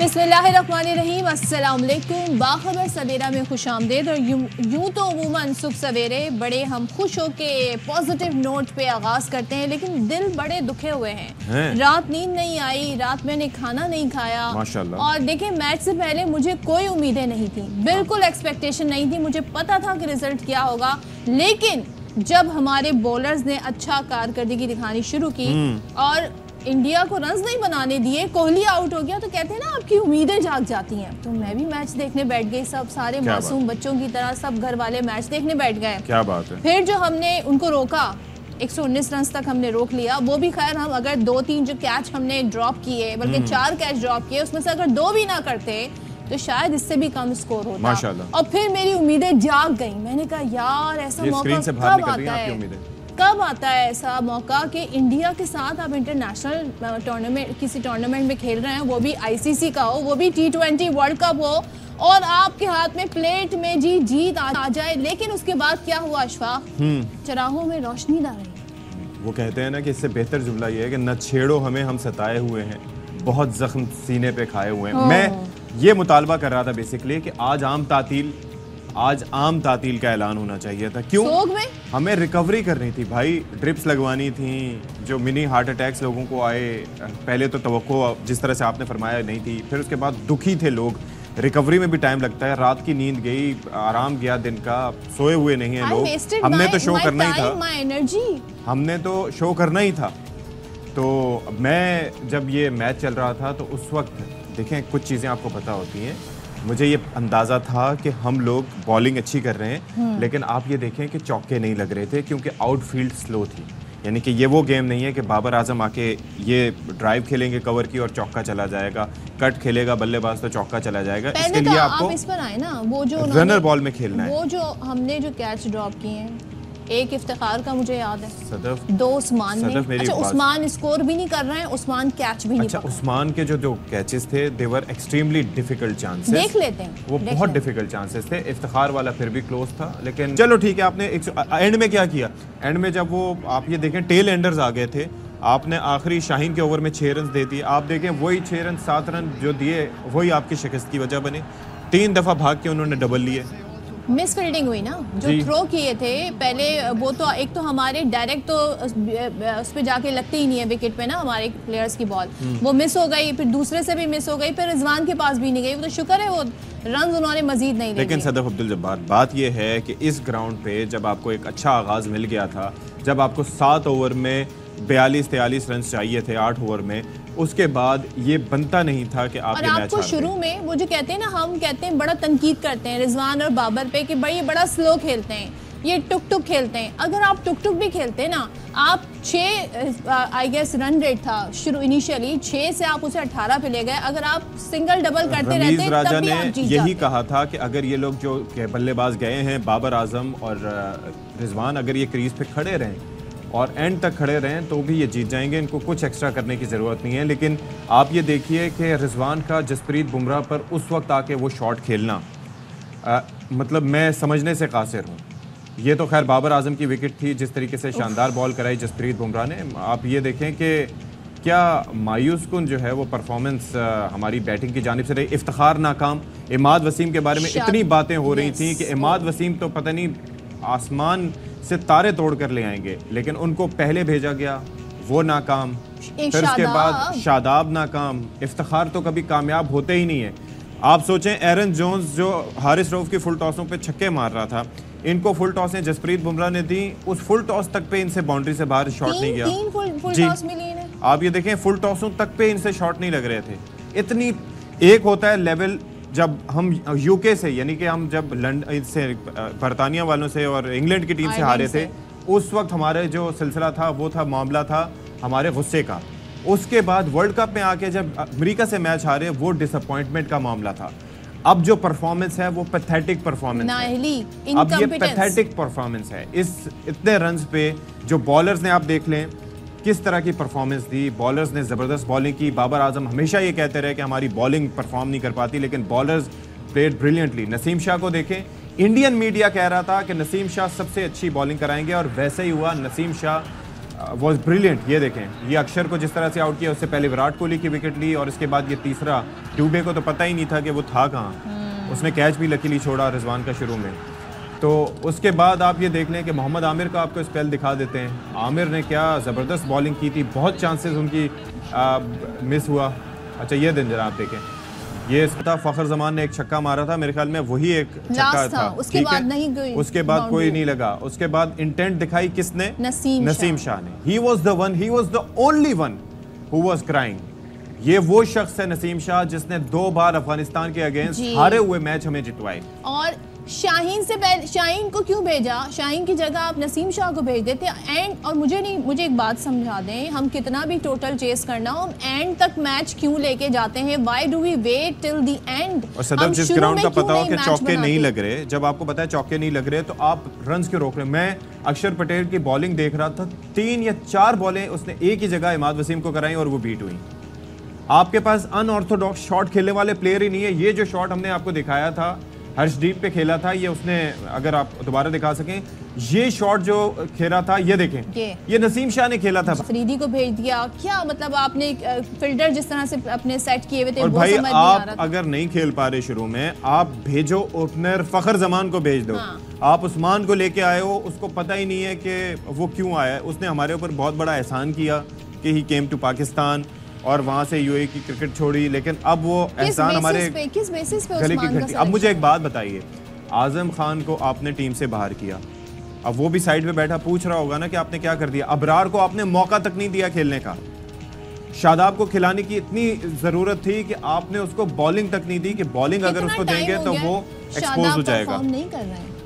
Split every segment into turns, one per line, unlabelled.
बिस्मिल्लाहिर्रहमानिर्रहीम, अस्सलाम वालेकुम। बाखबर सवेरा में खुश आमदेद। और यूँ तो अमूमन सुबह सवेरे बड़े हम खुश होके पॉजिटिव नोट पे आगाज़ करते हैं, लेकिन दिल बड़े दुखे हुए हैं। रात नींद नहीं आई, रात मैंने खाना नहीं खाया माशाल्लाह। और देखिए, मैच से पहले मुझे कोई उम्मीदें नहीं थी, बिल्कुल एक्सपेक्टेशन नहीं थी। मुझे पता था कि रिजल्ट क्या होगा, लेकिन जब हमारे बॉलर्स ने अच्छा कारकर्दगी दिखानी शुरू की और इंडिया को रन्स नहीं बनाने दिए, कोहली आउट हो गया, तो कहते हैं ना आपकी उम्मीदें जाग जाती हैं। तो मैं भी मैच देखने बैठ गई, सब सारे मासूम बच्चों की तरह सब घर वाले मैच देखने बैठ गए।
क्या बात है।
फिर जो हमने उनको रोका, 119 रन तक हमने रोक लिया। वो भी खैर हम अगर 2-3 जो कैच हमने ड्रॉप किए, बल्कि 4 कैच ड्रॉप किए, उसमें से अगर 2 भी ना करते तो शायद इससे भी कम स्कोर होता माशाल्लाह। और फिर मेरी उम्मीदें जाग गई। मैंने कहा यार ऐसा मौका कब आता है, कब आता है ऐसा मौका कि इंडिया के साथ आप इंटरनेशनल टूर्नामेंट, किसी टूर्नामेंट में खेल रहे हैं, वो भी आईसीसी का हो, वो भी T20 वर्ल्ड कप हो, और आपके हाथ में प्लेट में जीत आ जाए। लेकिन उसके बाद क्या हुआ अशफाक, चराहों में रोशनी ना रही।
वो कहते हैं ना कि इससे बेहतर जुमला ये है कि न छेड़ो हमें, हम सताए हुए हैं, बहुत जख्म सीने पे खाए हुए हैं। मैं ये मुतालबा कर रहा था बेसिकली कि आज आम तातील का ऐलान होना चाहिए था। क्यों? हमें रिकवरी करनी थी भाई, ड्रिप्स लगवानी थी, जो मिनी हार्ट अटैक्स लोगों को आए, पहले तो तवक्को जिस तरह से आपने फरमाया नहीं थी, फिर उसके बाद दुखी थे लोग, रिकवरी में भी टाइम लगता है, रात की नींद गई, आराम गया दिन का, सोए हुए नहीं है लोग। हमने तो शो करना ही था, हमने तो शो करना ही था। तो मैं जब ये मैच चल रहा था तो उस वक्त देखें, कुछ चीज़ें आपको पता होती हैं, मुझे ये अंदाज़ा था कि हम लोग बॉलिंग अच्छी कर रहे हैं, लेकिन आप ये देखें कि चौके नहीं लग रहे थे क्योंकि आउटफील्ड स्लो थी। यानी कि ये वो गेम नहीं है कि बाबर आजम आके ये ड्राइव खेलेंगे कवर की और चौका चला जाएगा, कट खेलेगा बल्लेबाज तो चौका चला जाएगा। इसके लिए आपको
इस पर आए ना, वो जो
रनर बॉल में खेलना है।
वो जो हमने जो कैच ड्रॉप किए हैं, एक इफ्तिखार का मुझे याद है,
सदफ,
2 उस्मान ने। अच्छा, उस्मान स्कोर भी नहीं कर रहे हैं, उस्मान कैच भी नहीं पकड़।
उस्मान के जो कैचेस थे दे वर एक्सट्रीमली डिफिकल्ट चांसेस,
देख लेते हैं
वो बहुत डिफिकल्ट चांसेस थे। इफ्तिखार वाला फिर भी क्लोज था, लेकिन चलो ठीक है। आपने एंड में क्या किया, एंड में जब वो आप ये देखें टेल एंडर्स आ गए थे, आपने आखिरी शाहीन के ओवर में 6 रन दे दिए। आप देखें वही 6 रन 7 रन जो दिए वही आपकी शिकस्त की वजह बने। 3 दफ़ा भाग के उन्होंने डबल लिए।
मिस फील्डिंग हुई ना, जो थ्रो किए थे पहले, वो तो एक तो हमारे डायरेक्ट तो उस पे जाके लगती ही नहीं है विकेट पे ना, हमारे प्लेयर्स की बॉल वो मिस हो गई, फिर दूसरे से भी मिस हो गई, फिर रिजवान के पास भी नहीं गई। वो तो शुक्र है वो रन उन्होंने मजीद नहीं दिए।
लेकिन सदफ अब्दुल जब्बार, बात ये है कि इस ग्राउंड पे जब आपको एक अच्छा आगाज मिल गया था, जब आपको 7 ओवर में 42-43 रन चाहिए थे 8 ओवर में, उसके बाद ये बनता नहीं था कि आप ये मैच
आपको शुरू में वो जो कहते हैं ना, हम कहते हैं बड़ा तनकीद करते हैं रिजवान और बाबर पे कि भाई ये बड़ा स्लो खेलते हैं, ये टुक खेलते हैं। अगर आप टुक भी खेलते हैं ना, आप 6 आई गेस रन रेट था शुरू इनिशियली, 6 से आप उसे 18 पे ले गए। अगर आप सिंगल डबल करते रहते
राजा ने यही कहा था कि अगर ये लोग जो बल्लेबाज गए हैं, बाबर आजम और रिजवान, अगर ये क्रीज पे खड़े रहें और एंड तक खड़े रहें तो भी ये जीत जाएंगे, इनको कुछ एक्स्ट्रा करने की ज़रूरत नहीं है। लेकिन आप ये देखिए कि रिजवान का जसप्रीत बुमराह पर उस वक्त आके वो शॉट खेलना, मतलब मैं समझने से कासिर हूँ। ये तो खैर बाबर आजम की विकेट थी, जिस तरीके से शानदार बॉल कराई जसप्रीत बुमराह ने। आप ये देखें कि क्या मायूस कुन जो है वो परफॉर्मेंस हमारी बैटिंग की जानिब से रही। इफ्तिखार नाकाम, इमाद वसीम के बारे में इतनी बातें हो रही थी कि इमाद वसीम तो पता नहीं आसमान से तारे तोड़ कर ले आएंगे, लेकिन उनको पहले भेजा गया, वो नाकाम। फिर उसके बाद शादाब नाकाम। इफ्तिखार तो कभी कामयाब होते ही नहीं है। आप सोचें, एरन जोन्स जो हारिस रऊफ की फुल टॉसों पे छक्के मार रहा था, इनको फुल टॉसें जसप्रीत बुमराह ने दी, उस फुल टॉस तक पे इनसे बाउंड्री से बाहर शॉट नहीं गया।
3 फुल टॉस मिली इन्हें।
आप ये देखें, फुल टॉसों तक पे इनसे शॉट नहीं लग रहे थे। इतनी एक होता है लेवल जब हम यूके से, यानी कि हम जब लंदन से, बरतानिया वालों से और इंग्लैंड की टीम से हारे थे, उस वक्त हमारे जो सिलसिला था वो था, मामला था हमारे गुस्से का। उसके बाद वर्ल्ड कप में आके जब अमेरिका से मैच हारे, वो डिसअपॉइंटमेंट का मामला था। अब जो परफॉर्मेंस है वो पैथेटिक परफॉर्मेंस है। अब ये पैथेटिक परफॉर्मेंस है। इस इतने रन्स पे जो बॉलर्स ने, आप देख लें किस तरह की परफॉर्मेंस दी। बॉलर्स ने ज़बरदस्त बॉलिंग की। बाबर आजम हमेशा ये कहते रहे कि हमारी बॉलिंग परफॉर्म नहीं कर पाती, लेकिन bowlers played brilliantly. Naseem Shah को देखें, इंडियन मीडिया कह रहा था कि नसीम शाह सबसे अच्छी बॉलिंग कराएंगे और वैसे ही हुआ। Naseem Shah was brilliant. ये देखें, ये अक्षर को जिस तरह से आउट किया, उससे पहले विराट कोहली की विकेट ली और इसके बाद ये तीसरा, डुबे को तो पता ही नहीं था कि वो था कहाँ, उसने कैच भी लकीली छोड़ा रिजवान का शुरू में। तो उसके बाद आप ये देख लें कि मोहम्मद आमिर का आपको स्पेल दिखा देते हैं। आमिर ने क्या ज़बरदस्त बॉलिंग की थी, बहुत चांसेस उनकी मिस हुआ। अच्छा ये दिन जरा आप देखें, ये फखर जमान ने एक छक्का मारा था, मेरे ख्याल में वही एक छक्का था।
उसके बाद नहीं,
उसके बाद कोई नहीं लगा। उसके बाद इंटेंट दिखाई किसने? नसीम शाह ने। He was the one, he was the only one who was crying. ये वो शख्स है नसीम शाह जिसने 2 बार अफगानिस्तान के अगेंस्ट हारे हुए मैच हमें जितवाए।
और शाहीन से पहले, शाहीन को क्यों भेजा? शाहीन की जगह आप नसीम शाह को भेज देते एंड। और मुझे एक बात समझा दें, हम कितना भी टोटल चेस करना हो, एंड तक मैच क्यों लेके जाते हैं? Why do we wait till the end?
और सदर, जिस ग्राउंड का पता हो कि चौके नहीं लग रहे, जब आपको पता है चौके नहीं लग रहे, तो आप रन्स क्यों रोक रहे? मैं अक्षर पटेल की बॉलिंग देख रहा था, 3 या 4 बॉलें उसने एक ही जगह इमाद वसीम को कराई और वो बीट हुई। आपके पास अनऑर्थोडॉक्स शॉट खेलने वाले प्लेयर ही नहीं है। ये जो शॉट हमने आपको दिखाया था, हर्षदीप पे खेला था, ये उसने, अगर आप दोबारा दिखा सकें, ये शॉट जो खेला था, ये देखें, ये नसीम शाह ने खेला था।
अफरीदी को भेज दिया क्या? मतलब आपने फिल्डर जिस तरह से अपने सेट किए हुए थे,
और
वो
भाई
समझ नहीं आ रहा था।
अगर नहीं खेल पा रहे शुरू में, आप भेजो ओपनर फखर जमान को भेज दो।
हाँ।
आप उस्मान को लेके आए हो, उसको पता ही नहीं है कि वो क्यों आया है। उसने हमारे ऊपर बहुत बड़ा एहसान किया कि ही केम टू पाकिस्तान और वहां से यूएई की क्रिकेट छोड़ी, लेकिन अब वो एहसान हमारे
किस बेसिस पे
गले की घंटी। अब मुझे एक बात बताइए, आजम खान को आपने टीम से बाहर किया, अब वो भी साइड पे बैठा पूछ रहा होगा ना कि आपने क्या कर दिया। अबरार को आपने मौका तक नहीं दिया खेलने का। शादाब को खिलाने की इतनी जरूरत थी कि आपने उसको बॉलिंग तक नहीं दी कि बॉलिंग अगर उसको देंगे तो वो एक्सपोज हो जाएगा।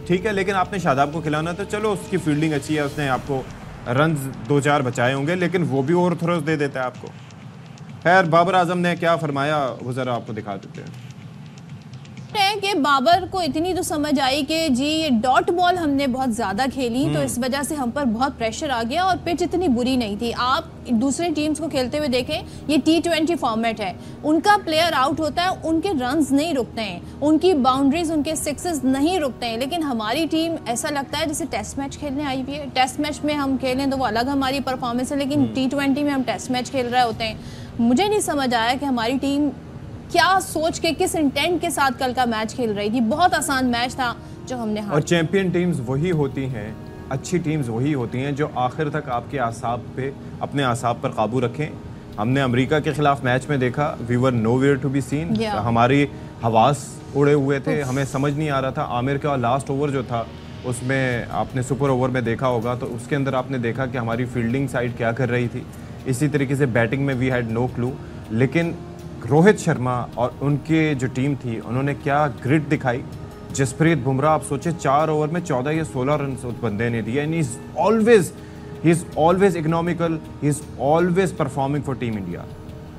ठीक है, लेकिन आपने शादाब को खिलाना तो चलो, उसकी फील्डिंग अच्छी है, उसने आपको रन 2-4 बचाए होंगे, लेकिन वो भी ओवर थ्रोज दे देता है आपको। खैर, बाबर आजम ने क्या फरमाया वो जरा आपको दिखा देते हैं।
कि बाबर को इतनी तो समझ आई कि जी ये डॉट बॉल हमने बहुत ज़्यादा खेली, तो इस वजह से हम पर बहुत प्रेशर आ गया और पिच इतनी बुरी नहीं थी। आप दूसरे टीम्स को खेलते हुए देखें, ये T20 फॉर्मेट है, उनका प्लेयर आउट होता है, उनके रन्स नहीं रुकते हैं, उनकी बाउंड्रीज, उनके सिक्सेस नहीं रुकते हैं। लेकिन हमारी टीम ऐसा लगता है जैसे टेस्ट मैच खेलने आई हुई है। टेस्ट मैच में हम खेलें तो वो अलग हमारी परफॉर्मेंस है, लेकिन T20 में हम टेस्ट मैच खेल रहे होते हैं। मुझे नहीं समझ आया कि हमारी टीम क्या सोच के, किस इंटेंट के साथ कल का मैच खेल रही थी। बहुत आसान मैच था जो हमने हारा।
और चैंपियन टीम्स वही होती हैं, अच्छी टीम्स वही होती हैं जो आखिर तक आपके आसाब पे, अपने आसाब पर काबू रखें। हमने अमेरिका के खिलाफ मैच में देखा, we were nowhere to be seen, हमारी हवास उड़े हुए थे, हमें समझ नहीं आ रहा था। आमिर का लास्ट ओवर जो था उसमें आपने सुपर ओवर में देखा होगा, तो उसके अंदर आपने देखा कि हमारी फील्डिंग साइड क्या कर रही थी। इसी तरीके से बैटिंग में वी हैड नो क्लू, लेकिन रोहित शर्मा और उनके जो टीम थी उन्होंने क्या ग्रिट दिखाई। जसप्रीत बुमराह, आप सोचे 4 ओवर में 14 या 16 रन उस बंदे ने दिए। And he is always economical, he is always performing for team India.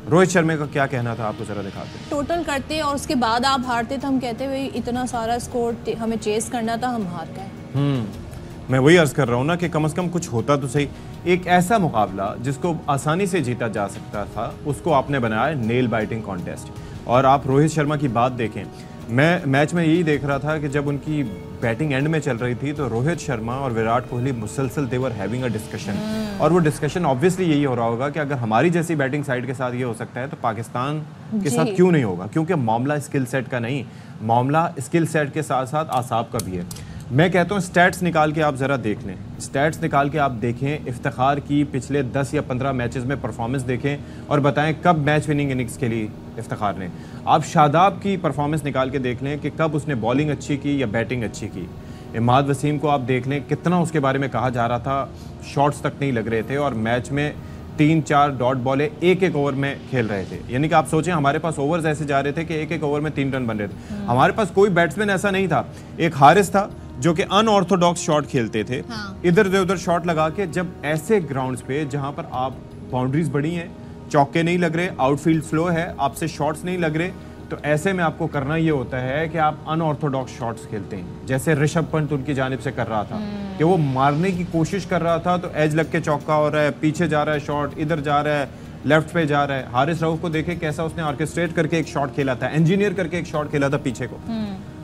Rohit Sharma का क्या कहना था, आपको जरा दिखाते हैं।
टोटल करते और उसके बाद आप हारते तो हम कहते भाई इतना सारा स्कोर हमें चेस करना था, हम हार गए।
मैं वही अर्ज कर रहा हूँ ना कि कम से कम कुछ होता तो सही। एक ऐसा मुकाबला जिसको आसानी से जीता जा सकता था, उसको आपने बनाया नेल बाइटिंग कॉन्टेस्ट। और आप रोहित शर्मा की बात देखें, मैं मैच में यही देख रहा था कि जब उनकी बैटिंग एंड में चल रही थी तो रोहित शर्मा और विराट कोहली मुसलसल दे वर हैविंग अ डिस्कशन। और वो डिस्कशन ऑब्वियसली यही हो रहा होगा कि अगर हमारी जैसी बैटिंग साइड के साथ ये हो सकता है तो पाकिस्तान के साथ क्यों नहीं होगा। क्योंकि मामला स्किल सेट का नहीं, मामला स्किल सेट के साथ साथ आसाब का भी है। मैं कहता हूँ स्टैट्स निकाल के आप ज़रा देख लें, स्टैट्स निकाल के आप देखें, इफ्तिखार की पिछले 10 या 15 मैचेस में परफॉर्मेंस देखें और बताएं कब मैच विनिंग इनिंग्स के लिए इफ्तिखार ने। आप शादाब की परफॉर्मेंस निकाल के देख लें कि कब उसने बॉलिंग अच्छी की या बैटिंग अच्छी की। इमाद वसीम को आप देख लें, कितना उसके बारे में कहा जा रहा था, शॉट्स तक नहीं लग रहे थे और मैच में 3-4 डॉट बॉलें एक ओवर में खेल रहे थे। यानी कि आप सोचें हमारे पास ओवर्स ऐसे जा रहे थे कि एक ओवर में 3 रन बन रहे थे। हमारे पास कोई बैट्समैन ऐसा नहीं था। एक हारिस था जो कि अनऑर्थोडॉक्स शॉट खेलते थे, इधर से उधर शॉट लगा के। जब ऐसे ग्राउंड्स पे जहां पर आप बाउंड्रीज बड़ी हैं, चौके नहीं लग रहे, आउटफील्ड स्लो है, आपसे शॉट्स नहीं लग रहे, तो ऐसे में आपको करना ये होता है कि आप अनऑर्थोडॉक्स शॉट्स खेलते हैं। जैसे ऋषभ पंत उनकी जानिब से कर रहा था कि वो मारने की कोशिश कर रहा था तो एज लग के चौका हो रहा है, पीछे जा रहा है शॉट, इधर जा रहा है, लेफ्ट पे जा रहा है। हारिस रऊफ को देखे कैसा उसने ऑर्केस्ट्रेट करके एक शॉट खेला था, इंजीनियर करके एक शॉट खेला था पीछे को।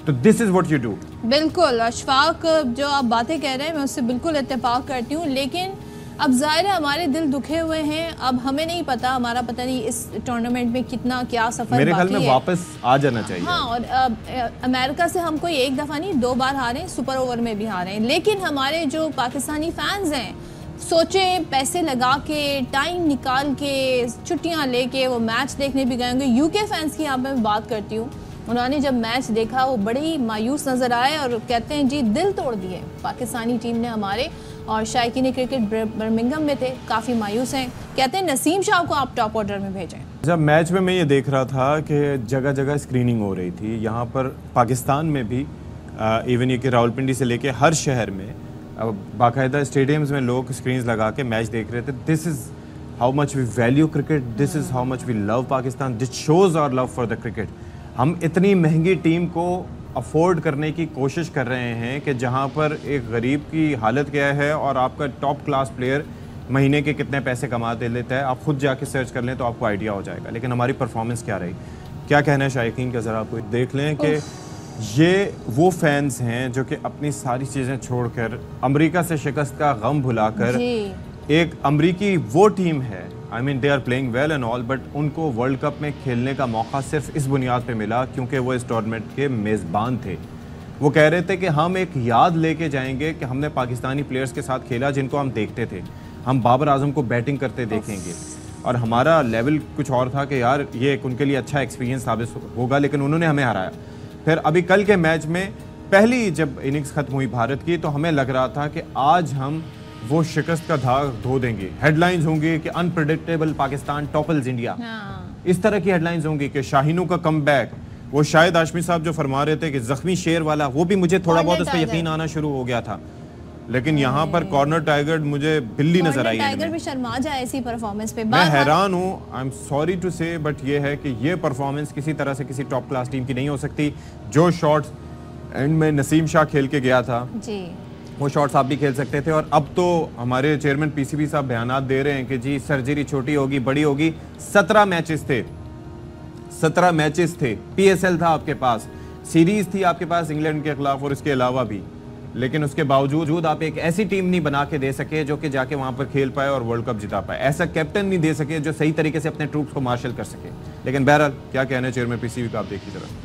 तो this is what you do.
बिल्कुल अशफाक, जो आप बातें कह रहे हैं मैं उससे बिल्कुल इत्तेफाक करती हूँ, लेकिन अब जाहिर है हमारे दिल दुखे हुए हैं, अब हमें नहीं पता, हमारा पता नहीं इस टूर्नामेंट में कितना क्या सफर
मेरे ख्याल
बाकी
में
है।
वापस आ जाना चाहिए।
हाँ, और अमेरिका से हम कोई एक दफ़ा नहीं 2 बार हारे, सुपर ओवर में भी हारे हैं, लेकिन हमारे जो पाकिस्तानी फैंस हैं सोचे पैसे लगा के टाइम निकाल के छुट्टियां लेके वो मैच देखने भी गए होंगे। यूके फैंस की यहाँ पे मैं बात करती हूँ, उन्होंने जब मैच देखा वो बड़े ही मायूस नज़र आए और कहते हैं जी दिल तोड़ दिए पाकिस्तानी टीम ने हमारे, और शायकीन क्रिकेट बर्मिंघम में थे, काफ़ी मायूस हैं, कहते हैं नसीम शाह को आप टॉप ऑर्डर में भेजें। जब
मैच में मैं ये देख रहा था कि जगह जगह स्क्रीनिंग हो रही थी, यहाँ पर पाकिस्तान में भी इवन ये कि रावलपिंडी से लेके हर शहर में बाकायदा स्टेडियम्स में लोग स्क्रीन्स लगा के मैच देख रहे थे। This is how much we value cricket, this is how much we love Pakistan, this shows our love for the cricket. हम इतनी महंगी टीम को अफोर्ड करने की कोशिश कर रहे हैं कि जहां पर एक गरीब की हालत क्या है और आपका टॉप क्लास प्लेयर महीने के कितने पैसे कमा दे लेता है, आप खुद जाके सर्च कर लें तो आपको आइडिया हो जाएगा। लेकिन हमारी परफॉर्मेंस क्या रही, क्या कहना है शायकीन का, ज़रा आपको देख लें कि ये वो फैंस हैं जो कि अपनी सारी चीज़ें छोड़कर अमेरिका से शिकस्त का गम भुलाकर, एक अमेरिकी वो टीम है, I mean they are playing well and all, but उनको वर्ल्ड कप में खेलने का मौका सिर्फ इस बुनियाद पे मिला क्योंकि वो इस टूर्नामेंट के मेज़बान थे। वो कह रहे थे कि हम एक याद लेके जाएंगे कि हमने पाकिस्तानी प्लेयर्स के साथ खेला जिनको हम देखते थे, हम बाबर आजम को बैटिंग करते देखेंगे, और हमारा लेवल कुछ और था कि यार ये एक उनके लिए अच्छा एक्सपीरियंस साबित होगा, लेकिन उन्होंने हमें हराया। फिर अभी कल के मैच में पहली जब इनिंग्स खत्म हुई भारत की तो हमें लग रहा था कि आज हम वो शिकस्त का दाग धो देंगे, हेडलाइंस होंगी कि अनप्रेडिक्टेबल पाकिस्तान टॉपल्स इंडिया, इस तरह की हेडलाइंस होंगी कि शाहीनों का कमबैक। वो शायद हाशमी साहब जो फरमा रहे थे कि जख्मी शेर वाला, वो भी मुझे थोड़ा बहुत उस पर यकीन आना शुरू हो गया था, लेकिन यहाँ पर कॉर्नर टाइगर मुझे बिल्ली नजर आई।
टाइगर भी शर्मा जाए ऐसी परफॉर्मेंस पे,
मैं हैरान हूँ, आई एम सॉरी टू से, बट ये है कि ये परफॉर्मेंस किसी तरह से किसी टॉप क्लास टीम की नहीं हो सकती। जो शॉट्स एंड में नसीम शाह खेल के गया था
जी,
वो शॉट्स आप भी खेल सकते थे। और अब तो हमारे चेयरमैन पीसीबी साहब बयानात दे रहे हैं कि जी सर्जरी छोटी होगी बड़ी होगी। 17 मैचेस थे, 17 मैचेस थे, पीएसएल था आपके पास, सीरीज थी आपके पास इंग्लैंड के खिलाफ और इसके अलावा भी, लेकिन उसके बावजूद आप एक ऐसी टीम नहीं बना के दे सके जो कि जाके वहां पर खेल पाए और वर्ल्ड कप जिता पाए, ऐसा कैप्टन नहीं दे सके जो सही तरीके से अपने ट्रूप्स को मार्शल कर सके। लेकिन बहरहाल क्या कहना है चेयरमैन पीसीबी का, आप देखिए जरा।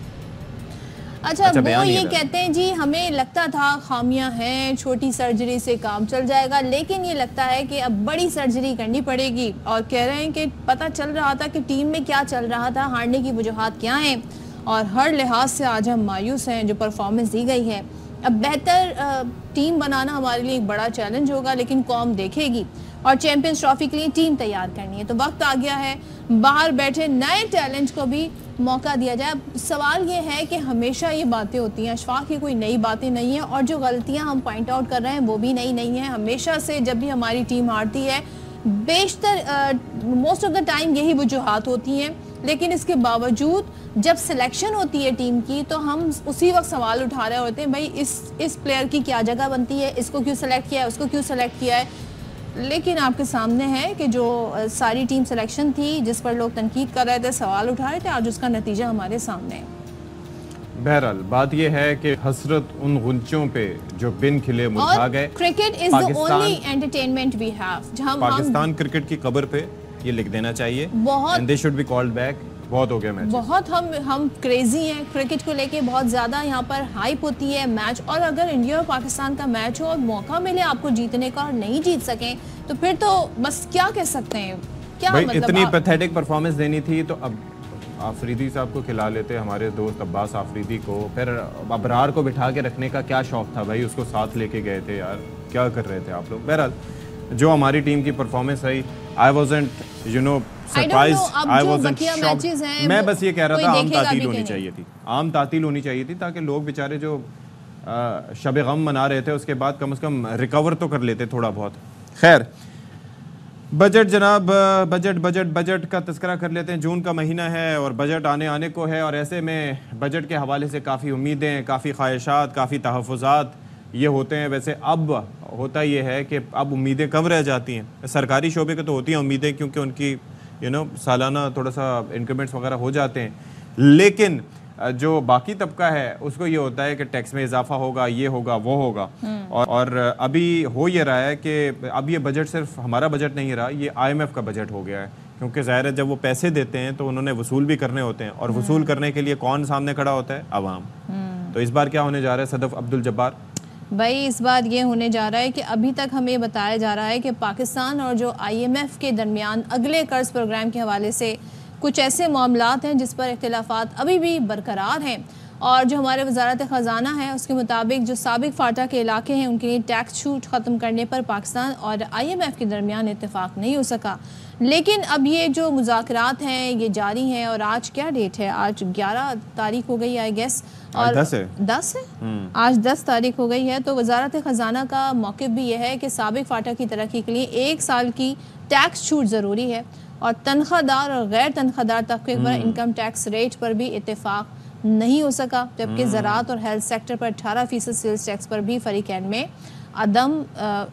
अच्छा वो ये कहते हैं जी हमें लगता था खामियां हैं, छोटी सर्जरी से काम चल जाएगा, लेकिन ये लगता है कि अब बड़ी सर्जरी करनी पड़ेगी, और कह रहे हैं कि पता चल रहा था कि टीम में क्या चल रहा था, हारने की वजूहात क्या हैं, और हर लिहाज से आज हम मायूस हैं जो परफॉर्मेंस दी गई है। अब बेहतर टीम बनाना हमारे लिए एक बड़ा चैलेंज होगा, लेकिन कौम देखेगी, और चैंपियंस ट्रॉफी के लिए टीम तैयार करनी है, तो वक्त आ गया है बाहर बैठे नए टैलेंट को भी मौका दिया जाए। अब सवाल ये है कि हमेशा ये बातें होती हैं, अशफाक की कोई नई बातें नहीं है, और जो गलतियां हम पॉइंट आउट कर रहे हैं वो भी नई नहीं है। हमेशा से जब भी हमारी टीम हारती है बेशतर मोस्ट ऑफ द टाइम यही वजूहात होती हैं, लेकिन इसके बावजूद जब सिलेक्शन होती है टीम की तो हम उसी वक्त सवाल उठा रहे होते हैं, भाई इस प्लेयर की क्या जगह बनती है, इसको क्यों सेलेक्ट किया है, उसको क्यों सेलेक्ट किया है। लेकिन आपके सामने है कि जो सारी टीम सिलेक्शन थी जिस पर लोग तनकीद कर रहे थे, सवाल उठा रहे थे, आज उसका नतीजा हमारे सामने है।
बहरहाल बात यह है कि हसरत उन गुंचों पे जो बिन खिले मुरझा गए।
Cricket is the only entertainment we have, जहां
पाकिस्तान क्रिकेट की कब्र पे ये लिख देना चाहिए, and they should be called back. बहुत हो गया मैच, बहुत
हम क्रेजी हैं क्रिकेट को लेके, बहुत ज़्यादा यहाँ पर हाइप होती है मैच, और अगर इंडिया और पाकिस्तान का मैच हो और मौका मिले आपको जीतने का और नहीं जीत सकें तो फिर तो बस क्या कह सकते हैं, क्या
भाई
मतलब
इतनी पैथेटिक परफॉर्मेंस देनी थी तो अब आफरीदी साहब को खिला लेते, हमारे दोस्त अब्बास आफरीदी को, फिर अबरार को बिठा के रखने का क्या शौक था भाई, उसको साथ लेके गए थे यार, क्या कर रहे थे आप लोग। बहरहाल जो हमारी टीम की परफॉर्मेंस रही, I wasn't you know surprise, I wasn't shocked. मैं बस ये कह रहा था आम तातील होनी चाहिए थी, आम तातील होनी चाहिए थी, ताकि लोग बेचारे जो शब गम मना रहे थे उसके बाद कम से कम रिकवर तो कर लेते थोड़ा बहुत। खैर बजट जनाब, बजट का तस्करा कर लेते हैं। जून का महीना है और बजट आने को है, और ऐसे में बजट के हवाले से काफ़ी उम्मीदें, काफ़ी ख्वाहिशात, काफ़ी तहफ़्फ़ुज़ात ये होते हैं। वैसे अब होता ये है कि अब उम्मीदें कम रह जाती हैं, सरकारी शोबे को तो होती हैं उम्मीदें क्योंकि उनकी सालाना थोड़ा सा इंक्रीमेंट्स वगैरह हो जाते हैं, लेकिन जो बाकी तबका है उसको ये होता है कि टैक्स में इजाफा होगा, ये होगा, वो होगा। और अभी हो ये रहा है कि अब ये बजट सिर्फ हमारा बजट नहीं रहा, ये IMF का बजट हो गया है, क्योंकि ज़ाहिर है जब वो पैसे देते हैं तो उन्होंने वसूल भी करने होते हैं, और वसूल करने के लिए कौन सामने खड़ा होता है? अवाम। तो इस बार क्या होने जा रहा है सदफ अब्दुल जब्बार?
भाई इस बार ये होने जा रहा है कि अभी तक हमें बताया जा रहा है कि पाकिस्तान और जो IMF के दरमियान अगले कर्ज प्रोग्राम के हवाले से कुछ ऐसे मामलात हैं जिस पर इख्तिलाफात अभी भी बरकरार हैं। और जो हमारे वजारत ख़जाना है उसके मुताबिक जो साबिक फाटा के इलाके हैं उनके लिए टैक्स छूट ख़त्म करने पर पाकिस्तान और IMF के दरमियान इत्तेफाक नहीं हो सका। लेकिन अब ये जो मुज़ाकरात हैं ये जारी हैं, और आज क्या डेट है? आज 11 तारीख हो गई आई गेस, और 10 है आज 10 तारीख हो गई है। तो वजारत ख़जाना का मौक़िफ़ भी यह है कि साबिक फाटा की तरक्की के लिए 1 साल की टैक्स छूट ज़रूरी है, और तनख्वाहदार और गैर तनख्वाहदार तबके पर इनकम टैक्स रेट पर भी इत्तेफाक नहीं हो सका, जबकि ज़राअत और हेल्थ सेक्टर पर 18% सेल्स टैक्स पर भी फरीकैन में अदम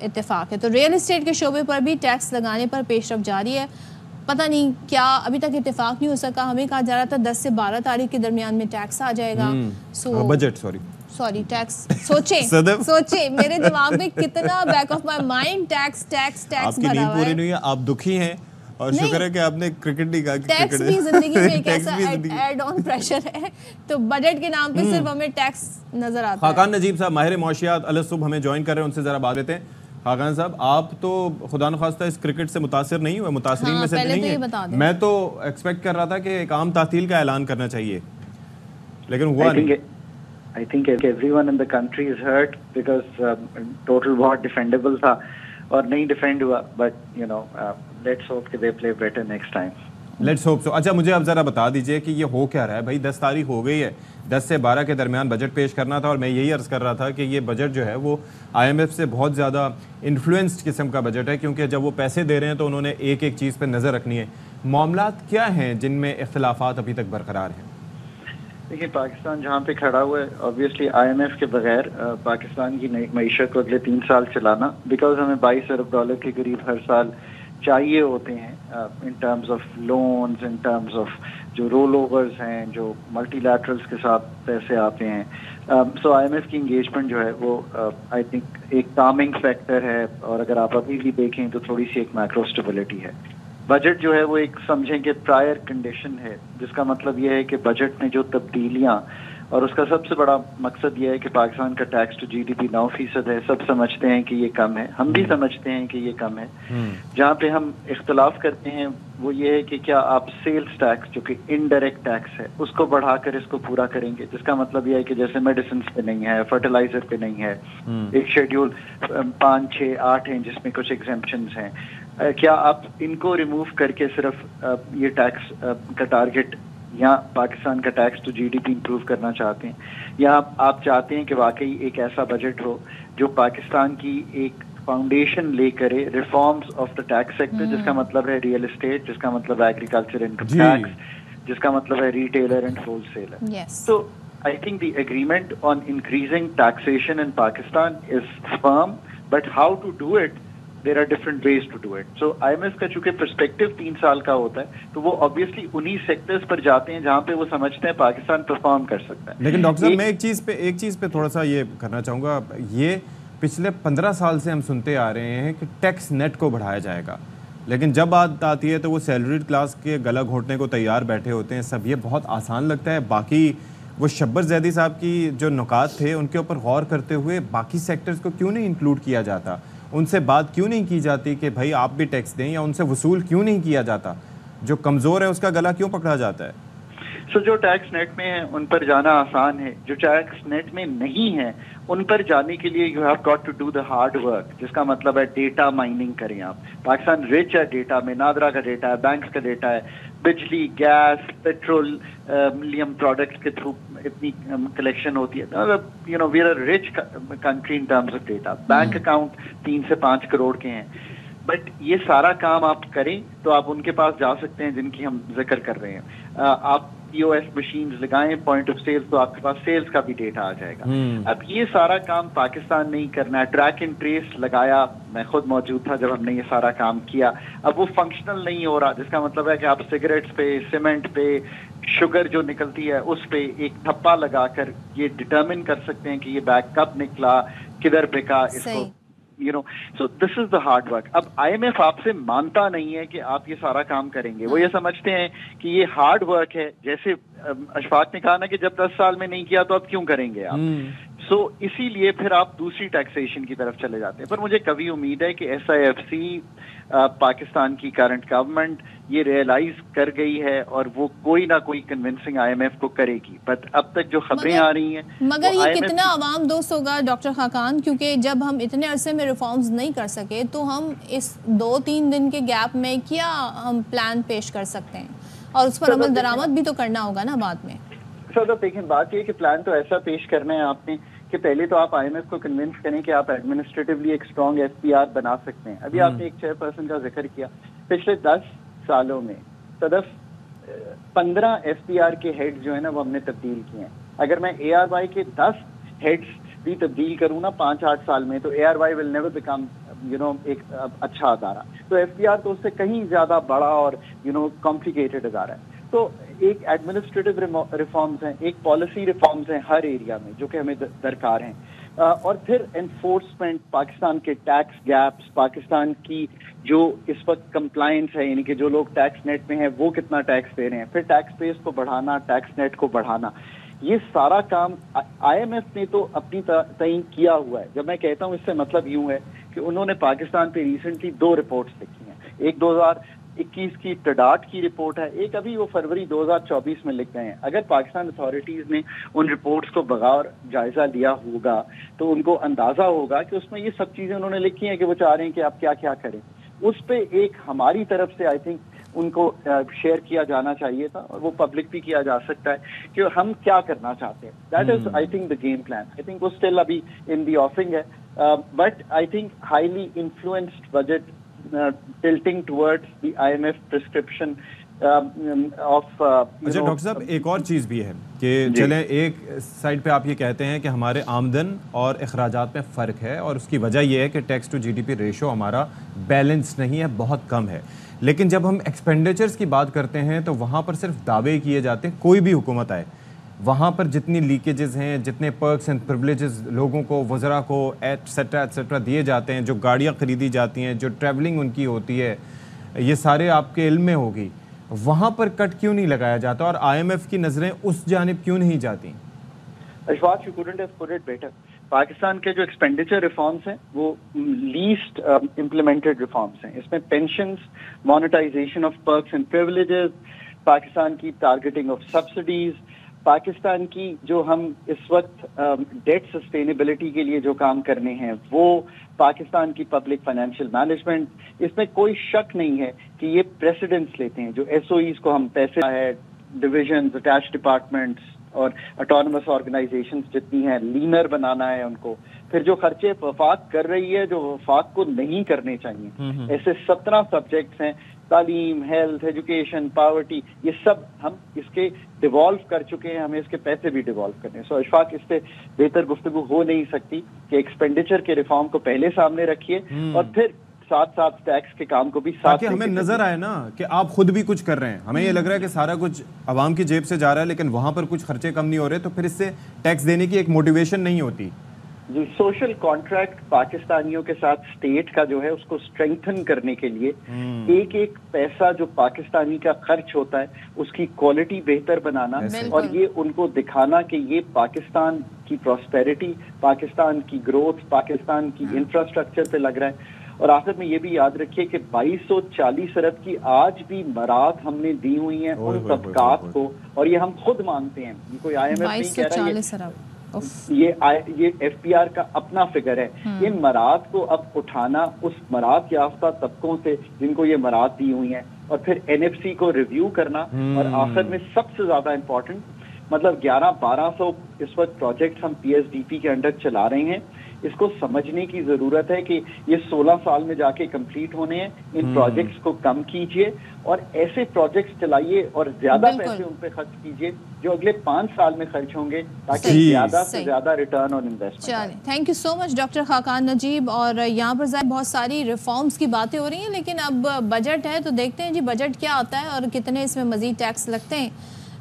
इत्तेफाक है। तो रियल इस्टेट के शोबे पर भी टैक्स लगाने पर पेशरफ जारी है। पता नहीं क्या अभी तक इत्तेफाक नहीं हो सका। हमें कहा जा रहा था 10 से 12 तारीख के दरमियान में टैक्स आ जाएगा।
बजट सॉरी टैक्स
सोचे मेरे दिमाग में कितना back of my mind tax
आपकी नींद पूरी नहीं है, आप दुखी हैं, और शुक्र है कि आपने क्रिकेट नहीं कहा।
टैक्स भी जिंदगी में एक ऐसा ऐड ऑन प्रेशर है, तो बजट के नाम पे सिर्फ हमें टैक्स नजर आता है।
खाकान नजीब साहब माहिर मौशियात अलसुब हमें ज्वाइन कर रहे हैं, उनसे जरा बात लेते हैं। खाकान साहब, आप तो खुदा न खास्ता इस क्रिकेट से मुतासिर नहीं हुए, मुतासिरीन में से नहीं है। मैं तो एक्सपेक्ट कर रहा था कि एक आम तातील का ऐलान करना चाहिए, लेकिन हुआ नहीं।
I think everyone in the country is hurt because total बहुत defendable था और नहीं डिफेंड हुआ, but you know let's hope कि they play better next time.
Let's hope so. अच्छा, मुझे अब ज़रा बता दीजिए कि ये हो क्या रहा है भाई? 10 तारीख हो गई है, 10 से 12 के दरमियान बजट पेश करना था, और मैं यही अर्ज़ कर रहा था कि ये बजट जो है वो IMF से बहुत ज़्यादा इन्फ्लुएंस्ड किस्म का बजट है, क्योंकि जब वो पैसे दे रहे हैं तो उन्होंने एक एक चीज़ पर नज़र रखनी है। मामलात क्या हैं जिनमें इख्तिलाफात अभी तक बरकरार हैं?
देखिए, पाकिस्तान जहाँ पे खड़ा हुआ है, ऑब्वियसली IMF के बगैर पाकिस्तान की मीशत को अगले 3 साल चलाना, बिकॉज हमें $22 अरब के करीब हर साल चाहिए होते हैं इन terms of loans, in terms of जो रोल ओवर्स हैं, जो मल्टीलैटरल्स के साथ पैसे आते हैं। सो IMF की इंगेजमेंट जो है वो आई थिंक एक कामिंग फैक्टर है, और अगर आप अभी भी देखें तो थोड़ी सी एक मैक्रो स्टेबिलिटी है। बजट जो है वो एक समझें कि प्रायर कंडीशन है, जिसका मतलब ये है कि बजट में जो तब्दीलियां, और उसका सबसे बड़ा मकसद ये है कि पाकिस्तान का टैक्स टू GDP 9% है। सब समझते हैं कि ये कम है, हम भी समझते हैं कि ये कम है। जहाँ पे हम इख्तलाफ करते हैं वो ये है कि क्या आप सेल्स टैक्स जो कि इनडायरेक्ट टैक्स है उसको बढ़ाकर इसको पूरा करेंगे, जिसका मतलब ये है कि जैसे मेडिसिन पे नहीं है, फर्टिलाइजर पे नहीं है, एक शेड्यूल 5, 6, 8 हैं जिसमें कुछ एग्जेम्पशंस हैं। क्या आप इनको रिमूव करके सिर्फ ये टैक्स का टारगेट या पाकिस्तान का टैक्स टू GDP इंप्रूव करना चाहते हैं, या आप चाहते हैं कि वाकई एक ऐसा बजट हो जो पाकिस्तान की एक फाउंडेशन ले करे reforms of the tax sector, जिसका मतलब है रियल एस्टेट, जिसका मतलब है एग्रीकल्चर इनकम टैक्स, जिसका मतलब है रिटेलर एंड होलसेलर। तो I think the agreement on increasing taxation in Pakistan is firm, but how to do it, there are different ways to do it. So IMF का चूंकि perspective 3 साल का होता है, तो वो ऑब्वियसली उन्हीं सेक्टर्स पर जाते हैं जहां पे वो समझते हैं पाकिस्तान परफॉर्म कर सकता है।
लेकिन डॉक्टर साहब, मैं एक चीज़ पे थोड़ा सा ये करना चाहूँगा। ये पिछले 15 साल से हम सुनते आ रहे हैं कि टैक्स नेट को बढ़ाया जाएगा, लेकिन जब बात आती है तो वो सैलरीड क्लास के गला घोटने को तैयार बैठे होते हैं सब। ये बहुत आसान लगता है। बाकी वो शब्बर जैदी साहब की जो नुकात थे उनके ऊपर गौर करते हुए बाकी सेक्टर्स को क्यों नहीं इंक्लूड किया जाता? उनसे बात क्यों नहीं की जाती कि भाई आप भी टैक्स दें, या उनसे वसूल क्यों नहीं किया जाता? जो कमज़ोर है उसका गला क्यों पकड़ा जाता है?
सो जो टैक्स नेट में है उन पर जाना आसान है, जो टैक्स नेट में नहीं है उन पर जाने के लिए you have got to do the hard work, जिसका मतलब है डेटा माइनिंग करें आप। पाकिस्तान रिच है डेटा में, नादरा का डेटा है, बैंक्स का डेटा है, बिजली, गैस, पेट्रोलियम प्रोडक्ट्स के थ्रू इतनी कलेक्शन होती है। You know we are rich country in terms of data. Bank account 3 से 5 करोड़ के हैं, बट ये सारा काम आप करें तो आप उनके पास जा सकते हैं जिनकी हम जिक्र कर रहे हैं। आप POS मशीन्स लगाएं, पॉइंट ऑफ सेल, तो आपके पास सेल्स का भी डेटा आ जाएगा। अब ये सारा काम पाकिस्तान नहीं करना है। ट्रैक एंड ट्रेस लगाया, मैं खुद मौजूद था जब हमने ये सारा काम किया। अब वो फंक्शनल नहीं हो रहा, जिसका मतलब है कि आप सिगरेट्स पे, सीमेंट पे, शुगर जो निकलती है उस पे एक ठप्पा लगाकर ये डिटरमिन कर सकते हैं कि ये बैग कब निकला, किधर बिका, इसको so this is the hard work. अब IMF आपसे मानता नहीं है कि आप ये सारा काम करेंगे, वो ये समझते हैं कि ये हार्ड वर्क है। जैसे अशफाक ने कहा ना कि जब 10 साल में नहीं किया तो अब क्यों करेंगे आप। सो इसीलिए फिर आप दूसरी टैक्सेशन की तरफ चले जाते हैं। पर मुझे कभी उम्मीद है कि SIFC पाकिस्तान की करंट गवर्नमेंट ये रियलाइज कर गई है और वो कोई ना कोई कन्विंसिंग IMF को करेगी। बट अब तक जो खबरें आ रही हैं,
मगर ये कितना आवाम दोस्त होगा डॉक्टर खाकान, क्योंकि जब हम इतने अरसे में रिफॉर्म्स नहीं कर सके तो हम इस 2-3 दिन के गैप में क्या हम प्लान पेश कर सकते हैं, और उस पर अमल दरामद भी तो करना होगा ना बाद में।
सर देखिए, बात ये कि प्लान तो ऐसा पेश करना है आपने कि पहले तो आप IMF को कन्विंस करें कि आप एडमिनिस्ट्रेटिवली एक स्ट्रॉन्ग FPR बना सकते हैं। अभी आपने एक चेयरपर्सन का जिक्र किया, पिछले 10 सालों में सदफ 15 FPR के हेड जो है ना वो हमने तब्दील किए हैं। अगर मैं ARY के 10 हेड्स भी तब्दील करूँ ना 5-8 साल में, तो ARY विल नेवर बिकम एक अच्छा अदारा। तो FPR तो उससे कहीं ज्यादा बड़ा और कॉम्प्लिकेटेड अदारा है। तो एक एडमिनिस्ट्रेटिव रिफॉर्म्स हैं, एक पॉलिसी रिफॉर्म्स हैं हर एरिया में जो कि हमें दरकार हैं, और फिर एनफोर्समेंट, पाकिस्तान के टैक्स गैप्स, पाकिस्तान की जो इस वक्त कंप्लायंस है, यानी कि जो लोग टैक्स नेट में हैं वो कितना टैक्स दे रहे हैं, फिर टैक्स बेस को बढ़ाना, टैक्स नेट को बढ़ाना, ये सारा काम IMF ने तो अपनी तईन किया हुआ है। जब मैं कहता हूँ इससे मतलब यूं है कि उन्होंने पाकिस्तान पे रिसेंटली 2 रिपोर्ट्स लिखी हैं। एक 2021 की टडाट की रिपोर्ट है, एक अभी वो फरवरी 2024 में लिख गए हैं। अगर पाकिस्तान अथॉरिटीज ने उन रिपोर्ट्स को बगौर जायजा लिया होगा तो उनको अंदाजा होगा कि उसमें ये सब चीजें उन्होंने लिखी हैं कि वो चाह रहे हैं कि आप क्या क्या करें। उस पे एक हमारी तरफ से आई थिंक उनको शेयर किया जाना चाहिए था, और वो पब्लिक भी किया जा सकता है कि हम क्या करना चाहते हैं। That is I think the game plan. I think वो स्टिल अभी इन दी ऑफिंग है, but I think highly influenced budget tilting towards the IMF prescription of
अच्छा डॉक्टर साहब, एक और चीज़ भी है कि चलें, एक साइड पे आप ये कहते हैं कि हमारे आमदन और अखराजात में फ़र्क है, और उसकी वजह यह है कि टैक्स टू GDP रेशो हमारा बैलेंस नहीं है, बहुत कम है। लेकिन जब हम एक्सपेंडिचर्स की बात करते हैं तो वहाँ पर सिर्फ दावे किए जाते हैं, कोई भी हुकूमत आए वहाँ पर जितनी लीकेजेस हैं, जितने पर्क्स एंड प्रिविलेजेस लोगों को, वज़रा को एटसेट्रा दिए जाते हैं, जो गाड़ियाँ ख़रीदी जाती हैं, जो ट्रैवलिंग उनकी होती है, ये सारे आपके इल्म में होगी। वहाँ पर कट क्यों नहीं लगाया जाता और IMF की नज़रें उस जानिब क्यों नहीं जाती?
Ashfaq, you couldn't have put it better. Pakistan के जो एक्सपेंडिचर रिफॉर्म्स हैं वो लीस्ट इम्प्लीमेंटेड रिफॉर्म्स हैं। इसमें pensions, monetisation of perks and privileges, Pakistan की टारगेटिंग ऑफ सब्सिडीज, पाकिस्तान की जो हम इस वक्त डेट सस्टेनेबिलिटी के लिए जो काम करने हैं वो, पाकिस्तान की पब्लिक फाइनेंशियल मैनेजमेंट, इसमें कोई शक नहीं है कि ये प्रेसिडेंस लेते हैं। जो SOEs को हम पैसे है, डिविजन्स, अटैच डिपार्टमेंट्स और ऑटोनमस ऑर्गेनाइजेशंस जितनी हैं, लीनर बनाना है उनको। फिर जो खर्चे वफाक कर रही है जो वफाक को नहीं करने चाहिए, ऐसे 17 सब्जेक्ट्स हैं, तालीम, हेल्थ, एजुकेशन, पावर्टी, ये सब हम इसके डिवॉल्व कर चुके हैं, हमें इसके पैसे भी डिवॉल्व करने हैं। सो अशफाक, इस पे बेहतर गुफ्तगू हो नहीं सकती कि एक्सपेंडिचर के रिफॉर्म को पहले सामने रखिए और फिर साथ साथ टैक्स के काम को भी साथ,
ताकि हमें नजर आए ना कि आप खुद भी कुछ कर रहे हैं। हमें ये लग रहा है कि सारा कुछ आवाम की जेब से जा रहा है, लेकिन वहां पर कुछ खर्चे कम नहीं हो रहे, तो फिर इससे टैक्स देने की एक मोटिवेशन नहीं होती।
जी, सोशल कॉन्ट्रैक्ट पाकिस्तानियों के साथ स्टेट का जो है उसको स्ट्रेंथन करने के लिए एक एक पैसा जो पाकिस्तानी का खर्च होता है उसकी क्वालिटी बेहतर बनाना, और ये उनको दिखाना कि ये पाकिस्तान की प्रॉस्पेरिटी, पाकिस्तान की ग्रोथ, पाकिस्तान की इंफ्रास्ट्रक्चर पे लग रहा है। और आखिर में ये भी याद रखिए कि 2240 अरब की आज भी मराद हमने दी हुई है उन तबकात को, और ये हम खुद मानते हैं, कोई IMF नहीं कह रहा है, ये FPR का अपना फिगर है। इन मराद को अब उठाना उस मराद याफ्ता तबकों से जिनको ये मराद दी हुई हैं, और फिर NFC को रिव्यू करना, और आखिर में सबसे ज्यादा इम्पोर्टेंट, मतलब 1100-1200 इस वक्त प्रोजेक्ट हम PSDP के अंडर चला रहे हैं। इसको समझने की जरूरत है कि ये 16 साल में जाके कंप्लीट होने हैं। इन प्रोजेक्ट्स को कम कीजिए और ऐसे प्रोजेक्ट्स चलाइए और ज्यादा पैसे उन पे खर्च कीजिए जो अगले 5 साल में खर्च होंगे, ताकि ज्यादा से ज्यादा return on investment.
Thank you so much doctor Khaqan Najeeb. और यहाँ पर बहुत सारी रिफॉर्म्स की बातें हो रही हैं, लेकिन अब बजट है तो देखते हैं जी बजट क्या आता है और कितने इसमें मजीद टैक्स लगते हैं।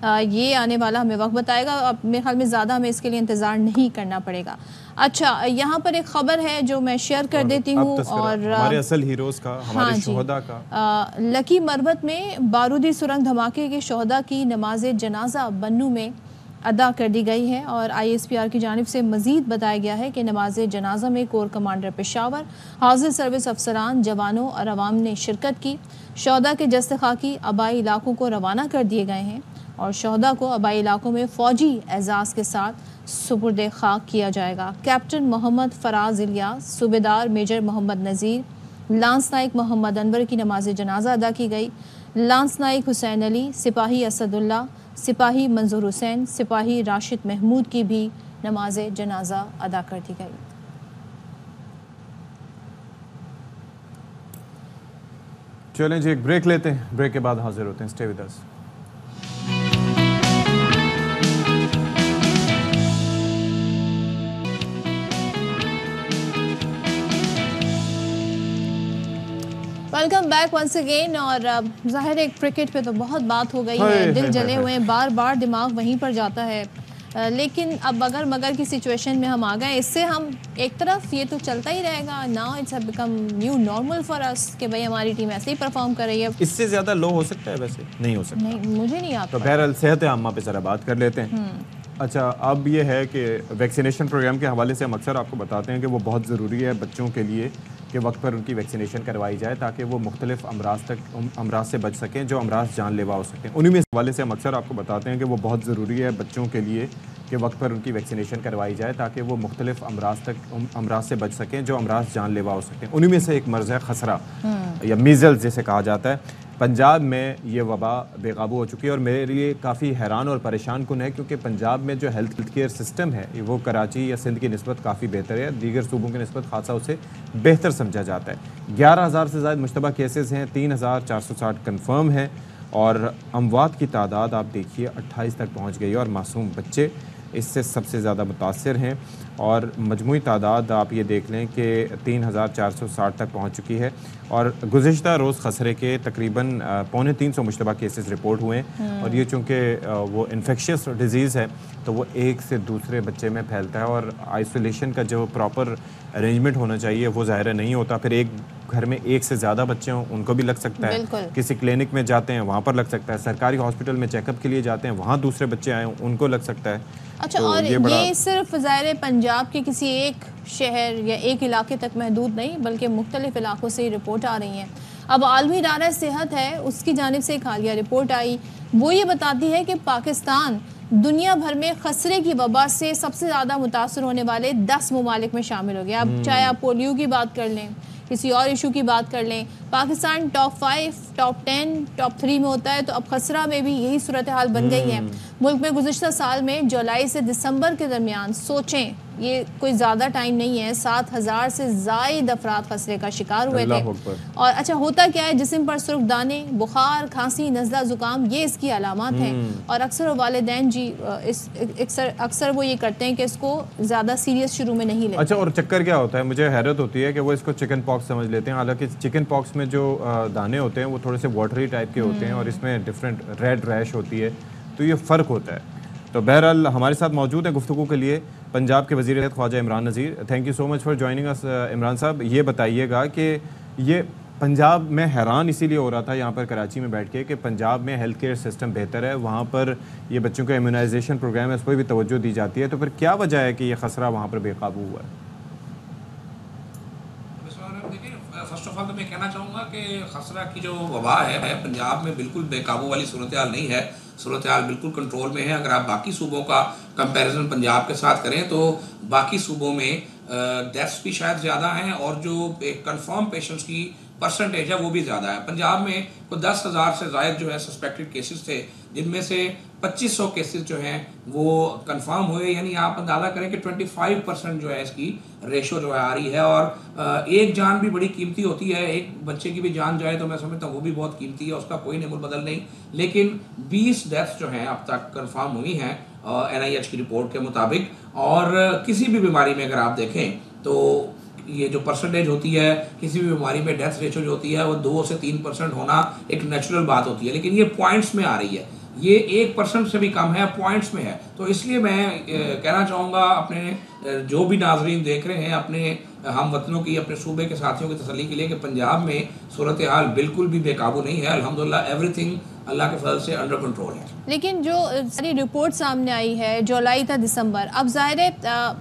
ये आने वाला हमें वक्त बताएगा। अब मेरे ख्याल में ज़्यादा हमें इसके लिए इंतज़ार नहीं करना पड़ेगा। अच्छा, यहाँ पर एक ख़बर है जो मैं शेयर कर देती हूँ, और
हमारे असल हीरोज़ का, हमारे शोहदा का।
लकी मरबत में बारूदी सुरंग धमाके के शोहदा की नमाज जनाजा बन्नू में अदा कर दी गई है, और ISPR की जानिब से मज़ीद बताया गया है कि नमाज जनाजा में कोर कमांडर पेशावर, हाजिर सर्विस अफसरान, जवानों और अवाम ने शिरकत की। शोहदा के जस्ते खाकी आबाई इलाकों को रवाना कर दिए गए हैं, और शोहदा को आबाई इलाकों में फ़ौजी एजाज़ के साथ सुपुर्द खाक किया जाएगा। कैप्टन मोहम्मद फराज इलियास, सूबेदार मेजर मोहम्मद नज़ीर, लांस नाइक मोहम्मद अनवर की नमाज जनाजा अदा की गई। लांस नाइक हुसैन अली, सिपाही असदुल्ला, सिपाही मंजूर हुसैन, सिपाही राशिद महमूद की भी नमाज जनाजा अदा कर दी गई।
चलें जी, एक ब्रेक लेते हैं, ब्रेक के बाद हाजिर होते हैं। Stay with us.
Welcome back once again. और ज़ाहिर है क्रिकेट पे तो बहुत बात हो गई है, दिल जले हुए हैं, बार बार दिमाग वहीं पर जाता है, लेकिन अब अगर मगर की सिचुएशन में हम आ गए, इससे हम एक तरफ ये तो चलता ही रहेगा। Now it's have become new normal for us कि भाई हमारी टीम ऐसे ही परफॉर्म कर रही है।
इससे ज़्यादा लो हो सकता है? वैसे नहीं हो सकता।
नहीं, मुझे नहीं आता।
तो बहरहाल सेहत आम्मा पे ज़रा बात कर लेते हैं। अच्छा, अब ये है कि वैक्सीनेशन प्रोग्राम के हवाले से हम अक्सर आपको बताते हैं कि वो बहुत ज़रूरी है बच्चों के लिए कि वक्त पर उनकी वैक्सीनेशन करवाई जाए, ताकि वो मुख्तलिफ अमराज से बच सकें जो अमराज जानलेवा हो सकें। उन्हीं में हवाले से हम अक्सर आपको बताते हैं कि वो बहुत ज़रूरी है बच्चों के लिए कि वक्त पर उनकी वैक्सीनेशन करवाई जाए, ताकि वो मुख्तलिफ अमराज से बच सकें जो अमराज जानलेवा हो सकें। उन्हीं में से एक मर्ज़ है खसरा या मीज़ल्स जिसे कहा जाता है। पंजाब में ये वबा बेकाबू हो चुकी है, और मेरे लिए काफ़ी हैरान और परेशान कुन है, क्योंकि पंजाब में जो हेल्थ केयर सिस्टम है वो कराची या सिंध की निस्बत काफ़ी बेहतर है, दीगर सूबों की निस्बत खासा उसे बेहतर समझा जाता है। 11,000 से ज़्यादा मुश्तबा केसेस हैं, 3,460 कन्फर्म हैं, और अमवात की तादाद आप देखिए 28 तक पहुँच गई है, और मासूम बच्चे इससे सबसे ज़्यादा मुतासर हैं। और मजमूई तादाद आप ये देख लें कि 3,460 तक पहुंच चुकी है, और गुज़िश्ता रोज़ खसरे के तकरीबन 250 मुश्तबा केसेस रिपोर्ट हुए हैं। और ये चूँकि वो इन्फेक्शियस डिज़ीज़ है तो वो एक से दूसरे बच्चे में फैलता है, और आइसोलेशन का जो प्रॉपर अरेंजमेंट होना चाहिए वो ज़ाहिर नहीं होता। फिर एक घर में एक से ज़्यादा बच्चे हों उनको भी लग सकता है, किसी क्लिनिक में जाते हैं वहाँ पर लग सकता है, सरकारी हॉस्पिटल में चेकअप के लिए जाते हैं वहाँ दूसरे बच्चे आए उनको लग सकता है।
अच्छा, और ये सिर्फ ज़ाहिर पंजाब के किसी एक शहर या एक इलाके तक महदूद नहीं, बल्कि मुख्तलिफ इलाकों से रिपोर्ट आ रही हैं। अब आलमी इदारा सेहत है, उसकी जानिब से एक हालिया रिपोर्ट आई, वो ये बताती है कि पाकिस्तान दुनिया भर में खसरे की वबा से सबसे ज़्यादा मुतासर होने वाले 10 ममालिक में शामिल हो गया। अब चाहे आप पोलियो की बात कर लें, किसी और इशू की बात कर लें, पाकिस्तान टॉप 5, टॉप 10, टॉप 3 में होता है, तो अब खसरा में भी यही सूरत हाल बन गई है। मुल्क में गुज़िश्ता साल में जुलाई से दिसंबर के दरमियान, सोचें ये कोई ज़्यादा टाइम नहीं है, 7,000 से ज़ायद अफराद खसरे का शिकार हुए थे। और अच्छा, होता क्या है, जिस्म पर सुर्ख दाने, बुखार, खांसी, नज़ला, ज़ुकाम, ये इसकी अलामात हैं। और अक्सर वालिदैन जी अक्सर वो ये करते हैं कि इसको ज़्यादा सीरियस शुरू में नहीं लेते।
अच्छा, और चक्कर क्या होता है, मुझे हैरत होती है कि वो इसको चिकन पॉक्स समझ लेते हैं, हालांकि चिकन पॉक्स में जो दाने होते हैं वो थोड़े से वाटरी टाइप के होते हैं, और इसमें डिफरेंट रेड रैश होती है, तो ये फ़र्क होता है। तो बहरहाल हमारे साथ मौजूद है गुफ्तगू के लिए पंजाब के वज़ीर सेहत Khawaja Imran Nazir. Thank you so much for joining us Imran साहब। ये बताइएगा कि ये पंजाब में हैरान इसीलिए हो रहा था यहाँ पर कराची में बैठ के कि पंजाब में हेल्थ केयर सिस्टम बेहतर है, वहाँ पर ये बच्चों का इम्यूनाइजेशन प्रोग्राम है, उस पर भी तवज्जो दी जाती है, तो फिर क्या वजह है कि ये खसरा वहाँ पर बेकाबू हुआ है?
फर्स्ट ऑफ ऑल तो मैं कहना चाहूँगा कि खसरा की जो वबा है पंजाब में बिल्कुल बेकाबू वाली सूरत हाल नहीं है, सूरत हाल बिल्कुल कंट्रोल में है। अगर आप बाकी सूबों का कंपैरिजन पंजाब के साथ करें तो बाकी सूबों में डेथ्स भी शायद ज़्यादा हैं, और जो कंफर्म पेशेंट्स की परसेंटेज है वो भी ज़्यादा है। पंजाब में को 10,000 से ज़ायद जो है सस्पेक्टेड केसेस थे, जिनमें से 2500 केसेस जो हैं वो कंफर्म हुए, यानी आप अंदाज़ा करें कि 25% जो है इसकी रेशो जो है आ रही है। और एक जान भी बड़ी कीमती होती है, एक बच्चे की भी जान जाए तो मैं समझता हूँ वो भी बहुत कीमती है, उसका कोई नेमुल बदल नहीं। लेकिन 20 डेथ्स जो हैं अब तक कंफर्म हुई हैं NIH की रिपोर्ट के मुताबिक। और किसी भी बीमारी में अगर आप देखें तो ये जो परसेंटेज होती है किसी भी बीमारी में, डेथ रेशो जो होती है वो 2 से 3% होना एक नेचुरल बात होती है, लेकिन ये पॉइंट्स में आ रही है। ये 1% से भी कम है, पॉइंट्स में है। तो इसलिए मैं कहना चाहूँगा अपने जो भी नाजरीन देख रहे हैं, अपने हम वतनों की, अपने सूबे के साथियों की तसल्ली के लिए कि पंजाब में सूरत हाल बिल्कुल भी बेकाबू नहीं है। अल्हम्दुलिल्लाह एवरीथिंग अल्लाह के फजल से अंडर कंट्रोल है।
लेकिन जो सारी रिपोर्ट सामने आई है जुलाई था दिसंबर, अब ज़ाहिर है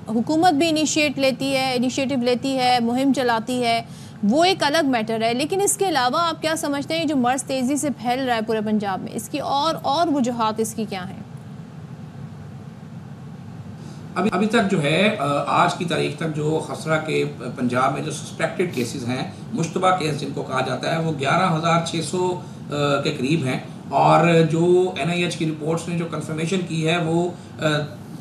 हुकूमत भी इनिशिएटिव लेती है, मुहिम चलाती है, वो एक अलग मैटर है। लेकिन इसके अलावा आप क्या समझते हैं जो मर्ज तेज़ी से फैल रहा है पूरे पंजाब में, इसकी और वजूहात इसकी क्या हैं?
अभी तक जो है आज की तारीख तक जो खसरा के पंजाब में जो सस्पेक्टेड केसेस हैं, मुश्तबा केस जिनको कहा जाता है, वो 11,600 के करीब हैं। और जो NIH की रिपोर्ट्स ने जो कंफर्मेशन की है वो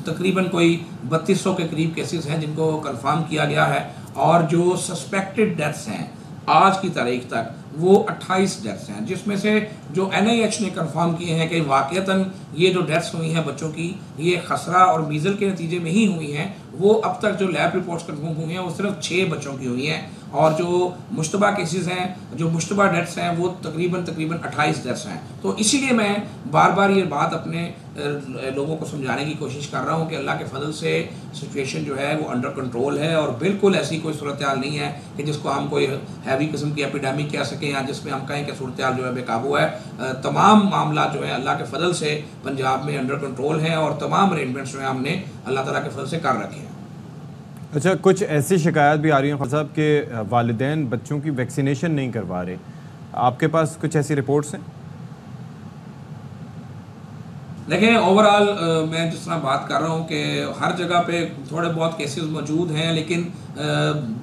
तकरीबन कोई 3200 के करीब केसेस हैं जिनको कंफर्म किया गया है। और जो सस्पेक्टेड डेथ्स हैं आज की तारीख तक वो 28 डेथ्स हैं, जिसमें से जो NIH ने कंफर्म किए हैं कि वाक़तन ये जो डेथ्स हुई हैं बच्चों की, ये खसरा और मीज़ल के नतीजे में ही हुई हैं। वो अब तक जो लैब रिपोर्ट्स कंफर्म हुई हैं वो सिर्फ 6 बच्चों की हुई हैं। और जो मुश्तबा केसेस हैं, जो मुश्तबा डेथ्स हैं, वो तकरीबन 28 डेथ्स हैं। तो इसीलिए मैं बार बार ये बात अपने लोगों को समझाने की कोशिश कर रहा हूँ कि अल्लाह के फजल से सिचुएशन जो है वो अंडर कंट्रोल है और बिल्कुल ऐसी कोई सूरत हाल नहीं है कि जिसको हम कोई हैवी किस्म की एपिडेमिक कह सकें या जिसमें हम कहें कि सूरत हाल जो है बेकाबू है। तमाम मामला जो है अल्लाह के फजल से पंजाब में अंडर कंट्रोल हैं और तमाम अरेंजमेंट्स जो है हमने अल्लाह ताला के फजल से कर रखे हैं।
अच्छा, कुछ ऐसी शिकायत भी आ रही हैं खान साहब के वालिदैन बच्चों की वैक्सीनेशन नहीं करवा रहे, आपके पास कुछ ऐसी रिपोर्ट्स हैं?
देखें, ओवरऑल मैं जिस तरह बात कर रहा हूँ कि हर जगह पे थोड़े बहुत केसेस मौजूद हैं, लेकिन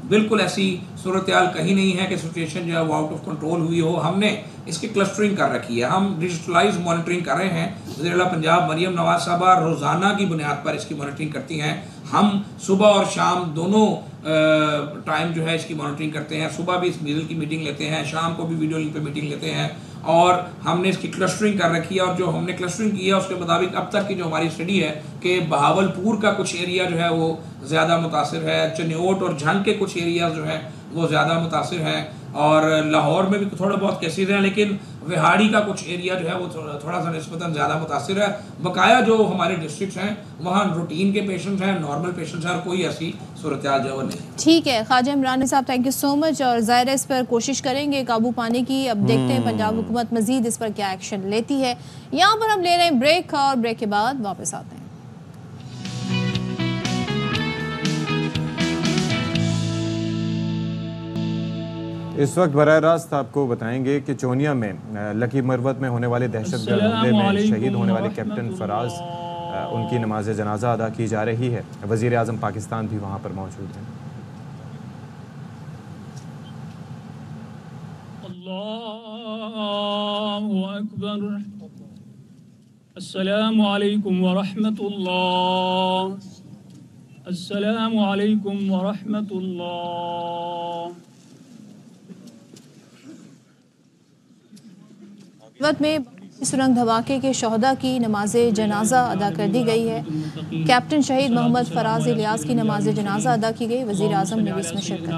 बिल्कुल ऐसी सूरत हाल कहीं नहीं है कि सिचुएशन जो है वो आउट ऑफ कंट्रोल हुई हो। हमने इसकी क्लस्टरिंग कर रखी है, हम डिजिटलाइज मॉनिटरिंग कर रहे हैं। वज़ीर-ए-आला पंजाब मरियम नवाज साहबा रोज़ाना की बुनियाद पर इसकी मॉनिटरिंग करती हैं। हम सुबह और शाम दोनों टाइम जो है इसकी मॉनिटरिंग करते हैं। सुबह भी इस मीज़ल की मीटिंग लेते हैं, शाम को भी वीडियो लिंक पे मीटिंग लेते हैं और हमने इसकी क्लस्टरिंग कर रखी है। और जो हमने क्लस्टरिंग की है उसके मुताबिक अब तक की जो हमारी स्टडी है कि बहावलपुर का कुछ एरिया जो है वो ज़्यादा मुतासिर है, चनियोट और झंग के कुछ एरियाज जो है वो ज़्यादा मुतासिर हैं और लाहौर में भी थोड़े बहुत केसेज हैं, लेकिन विहाड़ी का कुछ एरिया जो है वो थोड़ा सा निस्बतन ज़्यादा मुतासिर है। बकाया जो हमारे डिस्ट्रिक्ट हैं वहाँ रूटीन के पेशेंट्स हैं, नॉर्मल पेशेंट्स हैं और कोई ऐसी सूरत हाल जो नहीं।
ठीक है ख्वाजा इमरान साहब, थैंक यू सो मच। और ज़ाहिर है इस पर कोशिश करेंगे काबू पाने की। अब देखते हैं पंजाब हुकूमत मजीद इस पर क्या एक्शन लेती है। यहाँ पर हम ले रहे हैं ब्रेक और ब्रेक के बाद वापस आते हैं।
इस वक्त बराह रास्त आपको बताएंगे कि चोनिया में लकी मरवत में होने वाले दहशतगर्द हमले में शहीद होने वाले कैप्टन फराज उनकी नमाज जनाजा अदा की जा रही है। वज़ीर आज़म पाकिस्तान भी वहाँ पर मौजूद हैं।
अल्लाहु अकबर। अस्सलामु अलैकुम व रहमतुल्लाह। अस्सलामु अलैकुम व रहमतुल्लाह।
में सुरंग धमाके के शहदा की नमाज जनाजा अदा कर दी गई है। कैप्टन शहीद मोहम्मद फराज इलियास की नमाज जनाजा अदा की गई। वज़ीर आज़म ने भी इसमें शिरकत
की।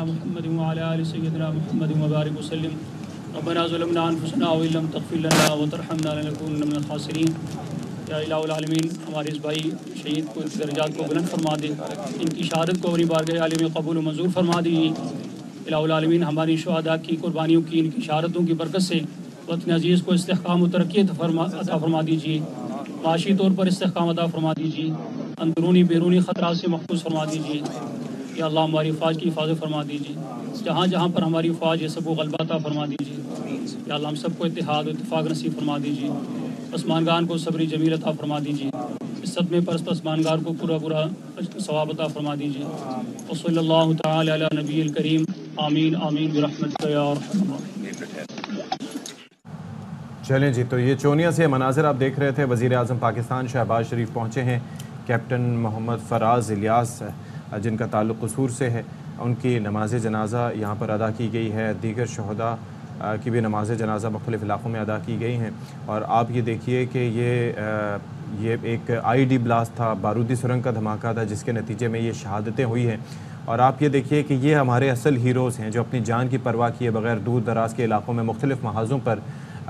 हमारे इस भाई शहीद को दर्जात को बुलंद फरमा दे, इनकी शहादत को अपनी बारगाह आली में कबूल मंजूर फरमा दी। इलाहुल आलमीन हमारी शुहदा की कुर्बानियों की, इनकी शहादतों की बरकत से वतन अजीज़ को इस्तेहकाम और तरक्की अता फरमा दीजिए। माशी तौर पर इस्तेहकाम अता फरमा दीजिए। अंदरूनी बैरूनी ख़तरात से महफूज फरमा दीजिए। या अल्लाह हमारी फ़ौज की हिफाजत फरमा दीजिए। जहाँ जहाँ पर हमारी फ़ौज है सबको ग़लबा अता फरमा दीजिए। या अल्लाह हम सबको इत्तेहाद और इत्तेफाक नसीब फरमा दीजिए। पसमानगान को सब्र जमील अता फरमा दीजिए। इस सदमे पर पसमानगार को पूरा पूरा सवाब अता फरमा दीजिए। और सल्लल्लाहु तआला अला नबील करीम। आमीन आमीन बिरहमतिका या अरहम।
चलें जी, तो ये चोनिया से मनाजिर आप देख रहे थे। वज़ीर आज़म पाकिस्तान शहबाज शरीफ पहुँचे हैं। कैप्टन मोहम्मद फराज इलियास जिनका ताल्लुक़ कसूर से है, उनकी नमाज जनाजा यहाँ पर अदा की गई है। दीगर शहदा की भी नमाज जनाजा मुख्तलिफ़ इलाक़ों में अदा की गई हैं। और आप ये देखिए कि ये एक IED ब्लास्ट था, बारूदी सुरंग का धमाका था जिसके नतीजे में ये शहादतें हुई हैं। और आप ये देखिए कि ये हमारे असल हीरोज़ हैं जो अपनी जान की परवाह किए बगैर दूर दराज के इलाक़ों में मुख्तलिफ़ महाज़ों पर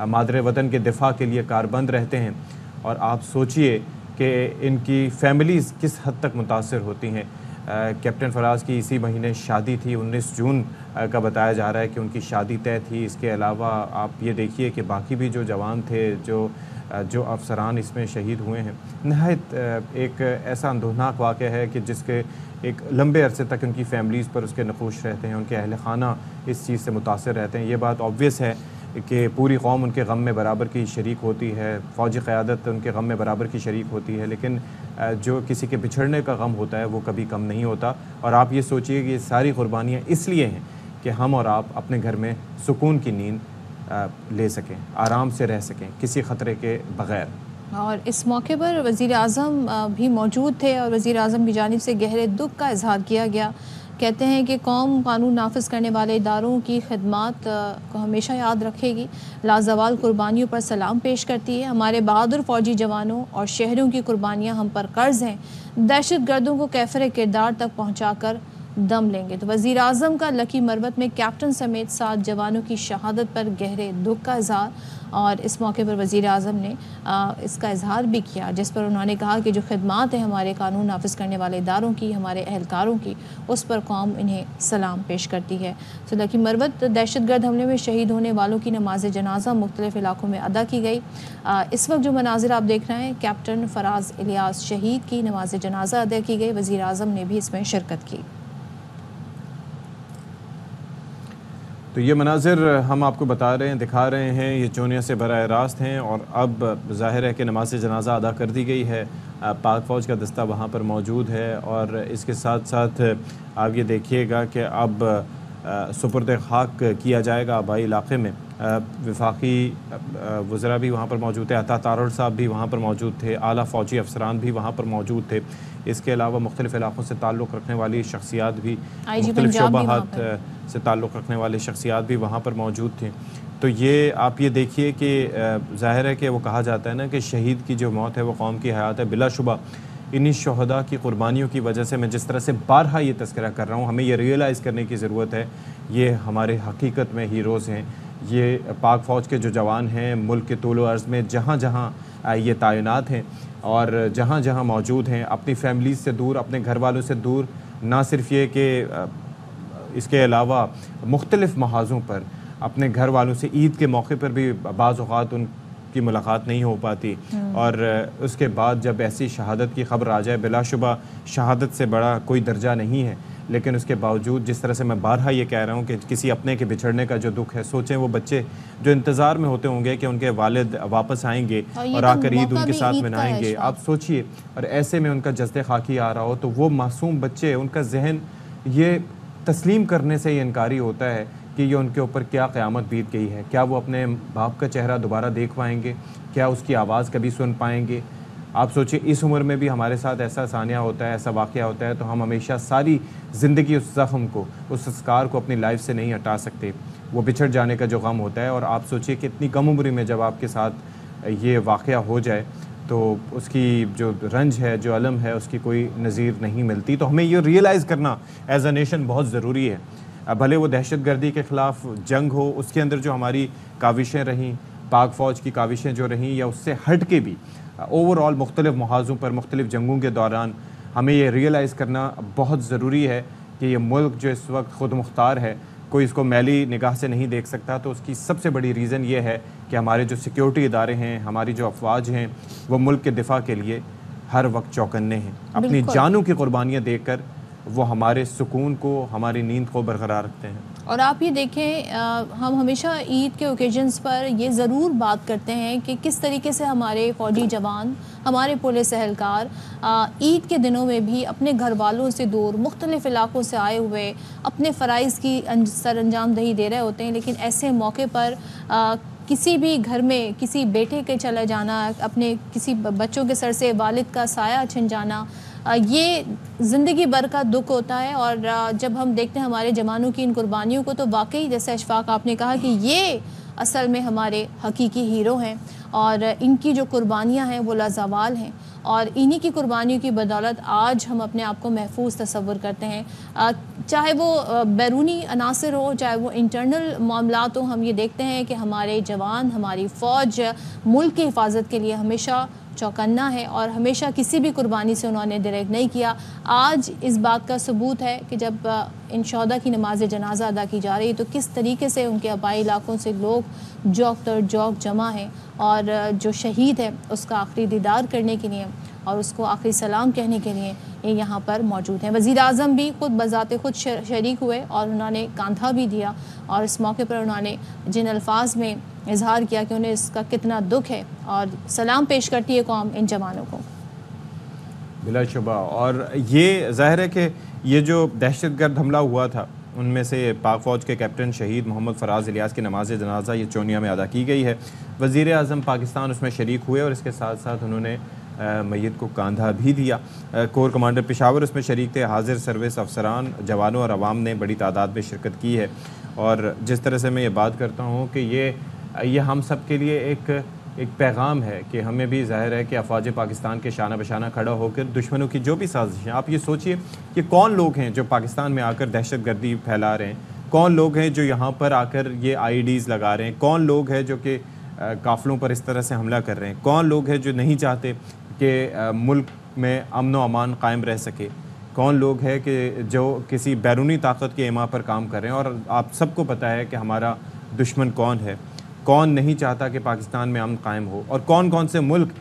मादरे वतन के दिफा के लिए कारबंद रहते हैं। और आप सोचिए कि इनकी फैमिलीज़ किस हद तक मुतासर होती हैं। कैप्टन फराज की इसी महीने शादी थी, 19 जून का बताया जा रहा है कि उनकी शादी तय थी। इसके अलावा आप ये देखिए कि बाकी भी जो जवान थे, जो अफसरान इसमें शहीद हुए हैं, नहायत एक ऐसा अंदोनाक वाक़या है कि जिसके एक लंबे अरसे तक उनकी फैमिलीज़ पर उसके नक़ूश रहते हैं, उनके अहल ख़ाना इस चीज़ से मुतासर रहते हैं। ये बात ऑब्वियस है कि पूरी कौम उनके गम में बराबर की शरीक होती है, फ़ौजी क़यादत उनके गम में बराबर की शरीक होती है, लेकिन जो किसी के बिछड़ने का गम होता है वो कभी कम नहीं होता। और आप ये सोचिए कि ये सारी कुर्बानियाँ इसलिए हैं कि हम और आप अपने घर में सुकून की नींद ले सकें, आराम से रह सकें, किसी ख़तरे के बग़ैर।
और इस मौके पर वज़ीर आज़म भी मौजूद थे और वज़ीर आज़म की जानिब से गहरे दुख का इजहार किया गया। कहते हैं कि कौम कानून नाफिज करने वाले इदारों की खिदमात को हमेशा याद रखेगी, लाजवाल कुर्बानियों पर सलाम पेश करती है। हमारे बहादुर फ़ौजी जवानों और शहरों की कुर्बानियाँ हम पर कर्ज़ हैं, दहशत गर्दों को कैफर किरदार तक पहुँचा कर दम लेंगे। तो वज़ीर आज़म का लकी मरवत में कैप्टन समेत 7 जवानों की शहादत पर गहरे दुख का इजहार, और इस मौके पर वज़ीर आज़म ने इसका इजहार भी किया, जिस पर उन्होंने कहा कि जो खिदमात हैं हमारे कानून नाफिज करने वाले इदारों की, हमारे अहलकारों की, उस पर कौम इन्हें सलाम पेश करती है। तो लकी मरवत दहशत गर्द हमले में शहीद होने वालों की नमाज जनाजा मुख्तलिफ़ इलाकों में अदा की गई। इस वक्त जो मनाजिर आप देख रहे हैं, कैप्टन फराज इलियास शहीद की नमाज जनाजा अदा की गई। वज़ीर आज़म ने भी इसमें शिरकत की।
तो ये मनाजिर हम आपको बता रहे हैं, दिखा रहे हैं, ये चोनिया से बराह रास्त हैं। और अब ज़ाहिर है कि नमाज जनाजा अदा कर दी गई है, पाक फ़ौज का दस्ता वहाँ पर मौजूद है। और इसके साथ साथ आप ये देखिएगा कि अब सुपुर्द खाक किया जाएगा आबाई इलाक़े में। वफाकी वज़रा भी वहाँ पर मौजूद थे, अता तारड़ साहब भी वहाँ पर मौजूद थे, आला फ़ौजी अफसरान भी वहाँ पर मौजूद थे। इसके अलावा मुख्तलिफ़ इलाक़ों से ताल्लुक़ रखने वाली शख्सियात भी, मुख्तलिफ़ शोबाहात से ताल्लुक़ रखने वाले शख्सियात भी वहाँ पर मौजूद थे। तो ये आप ये देखिए कि ज़ाहिर है कि वो कहा जाता है ना कि शहीद की जो मौत है वो कौम की हयात है। बिलाशुबा इन्हीं शहदा की कुर्बानियों की वजह से मैं जिस तरह से बारहा ये तज़किरा कर रहा हूँ, हमें ये रियलाइज़ करने की ज़रूरत है, ये हमारे हकीकत में हीरोज़ हैं। ये पाक फ़ौज के जो जवान हैं, मुल्क के तूल अर्ज़ में जहाँ जहाँ ये तैनात हैं और जहाँ जहाँ मौजूद हैं, अपनी फैमिलीज़ से दूर, अपने घर वालों से दूर, ना सिर्फ ये कि इसके अलावा मुख्तलिफ़ महाज़ों पर अपने घर वालों से ईद के मौके पर भी बाज़ औक़ात उनकी मुलाकात नहीं हो पाती। और उसके बाद जब ऐसी शहादत की ख़बर आ जाए, बिलाशुबा शहादत से बड़ा कोई दर्जा नहीं है, लेकिन उसके बावजूद जिस तरह से मैं बारहा ये कह रहा हूँ कि किसी अपने के बिछड़ने का जो दुख है, सोचें वो बच्चे जो इंतज़ार में होते होंगे कि उनके वालिद वापस आएंगे और आकर ईद उनके साथ मनाएंगे। आप सोचिए, और ऐसे में उनका जज्दे खाकी आ रहा हो, तो वो मासूम बच्चे, उनका जहन ये तस्लीम करने से ये इनकारी होता है कि ये उनके ऊपर क्या क़यामत बीत गई है। क्या वो अपने बाप का चेहरा दोबारा देख पाएंगे? क्या उसकी आवाज़ कभी सुन पाएंगे? आप सोचिए, इस उम्र में भी हमारे साथ ऐसा सानिया होता है, ऐसा वाक़या होता है, तो हम हमेशा सारी ज़िंदगी उस ज़ख्म को, उस स्कार को अपनी लाइफ से नहीं हटा सकते। वो बिछड़ जाने का जो गम होता है, और आप सोचिए कि इतनी कम उम्र में जब आपके साथ ये वाक़या हो जाए तो उसकी जो रंज है, जो अलम है, उसकी कोई नज़ीर नहीं मिलती। तो हमें ये रियलाइज़ करना एज़ अ नेशन बहुत ज़रूरी है। भले वो दहशत गर्दी के ख़िलाफ़ जंग हो, उसके अंदर जो हमारी काविशें रहीं, पाक फ़ौज की काविशें जो रहीं, या उससे हट के भी ओवरऑल मुख्तलिफ़ महाज़ों पर मुख्तलिफ़ जंगों के दौरान हमें ये रियलाइज़ करना बहुत ज़रूरी है कि ये मुल्क जो इस वक्त ख़ुद मुख्तार है, कोई इसको मैली निगाह से नहीं देख सकता। तो उसकी सबसे बड़ी रीज़न ये है कि हमारे जो सिक्योरिटी इदारे हैं, हमारी जो अफवाज हैं, वो मुल्क के दिफा के लिए हर वक्त चौकन्ने हैं। अपनी जानों की कुर्बानियाँ देकर वो हमारे सुकून को, हमारी नींद को बरकरार रखते हैं।
और आप ये देखें, हम हमेशा ईद के ओकेजन्स पर ये ज़रूर बात करते हैं कि किस तरीके से हमारे फ़ौजी जवान, हमारे पुलिस एहलकार ईद के दिनों में भी अपने घर वालों से दूर, मुख्तलिफ़ इलाक़ों से आए हुए अपने फ़राइज़ की सर अंजाम दही दे रहे होते हैं। लेकिन ऐसे मौके पर किसी भी घर में किसी बेटे के चला जाना, अपने किसी बच्चों के सर से वालिद का साया छिन जाना, ये ज़िंदगी भर का दुख होता है। और जब हम देखते हैं हमारे जवानों की इन कुर्बानियों को, तो वाकई जैसे अशफाक आपने कहा कि ये असल में हमारे हकीकी हीरो हैं, और इनकी जो कुर्बानियाँ हैं वो लाजवाल हैं। और इन्हीं की कुर्बानियों की बदौलत आज हम अपने आप को महफूज तसव्वुर करते हैं। चाहे वो बैरूनी अनासर हो, चाहे वो इंटरनल मामलात हो, हम ये देखते हैं कि हमारे जवान, हमारी फ़ौज मुल्क की हिफाजत के लिए हमेशा चौकन्ना है और हमेशा किसी भी कुर्बानी से उन्होंने डायरेक्ट नहीं किया। आज इस बात का सबूत है कि जब इन शहदा की नमाज जनाजा अदा की जा रही है तो किस तरीके से उनके आबाई इलाकों से लोग जौक तर जौक जमा हैं और जो शहीद है उसका आखिरी दीदार करने के लिए और उसको आखिरी सलाम कहने के लिए ये यहाँ पर मौजूद हैं। वज़ीर आज़म भी खुद बज़ाते खुद शरीक हुए और उन्होंने कांधा भी दिया और इस मौके पर उन्होंने जिन अल्फाज में इजहार किया कि उन्हें इसका कितना दुख है और सलाम पेश करती है कौम इन जवानों को।
बिलाशुबा, और ये ज़ाहिर है कि ये जो दहशतगर्द हमला हुआ था उनमें से पाक फ़ौज के कैप्टन शहीद मोहम्मद फराज इलियास की नमाज जनाजा ये चोनिया में अदा की गई है। वज़ीर आज़म पाकिस्तान उसमें शरीक हुए और इसके साथ साथ उन्होंने मैयत को कांधा भी दिया। कोर कमांडर पेशावर उसमें शरीक थे। हाजिर सर्विस अफसरान, जवानों और अवाम ने बड़ी तादाद में शिरकत की है। और जिस तरह से मैं ये बात करता हूँ कि ये हम सब के लिए एक पैगाम है कि हमें भी ज़ाहिर है कि अफवाज पाकिस्तान के शाना बशाना खड़ा होकर दुश्मनों की जो भी साजिशें, आप ये सोचिए कि कौन लोग हैं जो पाकिस्तान में आकर दहशत गर्दी फैला रहे हैं, कौन लोग हैं जो यहाँ पर आकर ये IEDs लगा रहे हैं, कौन लोग हैं जो कि काफ़िलों पर इस तरह से हमला कर रहे हैं, कौन लोग हैं जो नहीं चाहते कि मुल्क में अमन व अमान कायम रह सके, कौन लोग हैं कि जो किसी बैरूनी ताकत के इमा पर काम कर रहे हैं। और आप सबको पता है कि हमारा दुश्मन कौन है, कौन नहीं चाहता कि पाकिस्तान में अमन कायम हो, और कौन कौन से मुल्क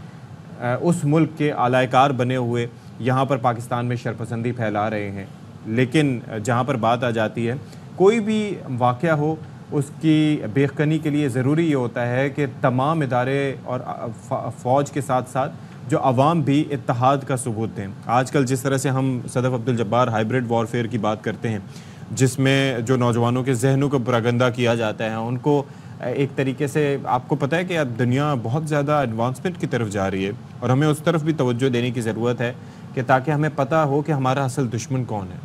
उस मुल्क के आलायकार बने हुए यहाँ पर पाकिस्तान में शरपसंदी फैला रहे हैं। लेकिन जहाँ पर बात आ जाती है, कोई भी वाक़या हो उसकी बेखनी के लिए ज़रूरी ये होता है कि तमाम इदारे और फ़ौज के साथ साथ जो अवाम भी इत्तेहाद का सबूत दें। आजकल जिस तरह से हम सदफ़ अब्दुल जब्बार हाइब्रिड वॉरफेयर की बात करते हैं, जिसमें जो नौजवानों के जहनों को पुरगंदा किया जाता है, उनको एक तरीके से, आपको पता है कि अब दुनिया बहुत ज़्यादा एडवांसमेंट की तरफ जा रही है और हमें उस तरफ भी तवज्जो देने की ज़रूरत है कि ताकि हमें पता हो कि हमारा असल दुश्मन कौन है।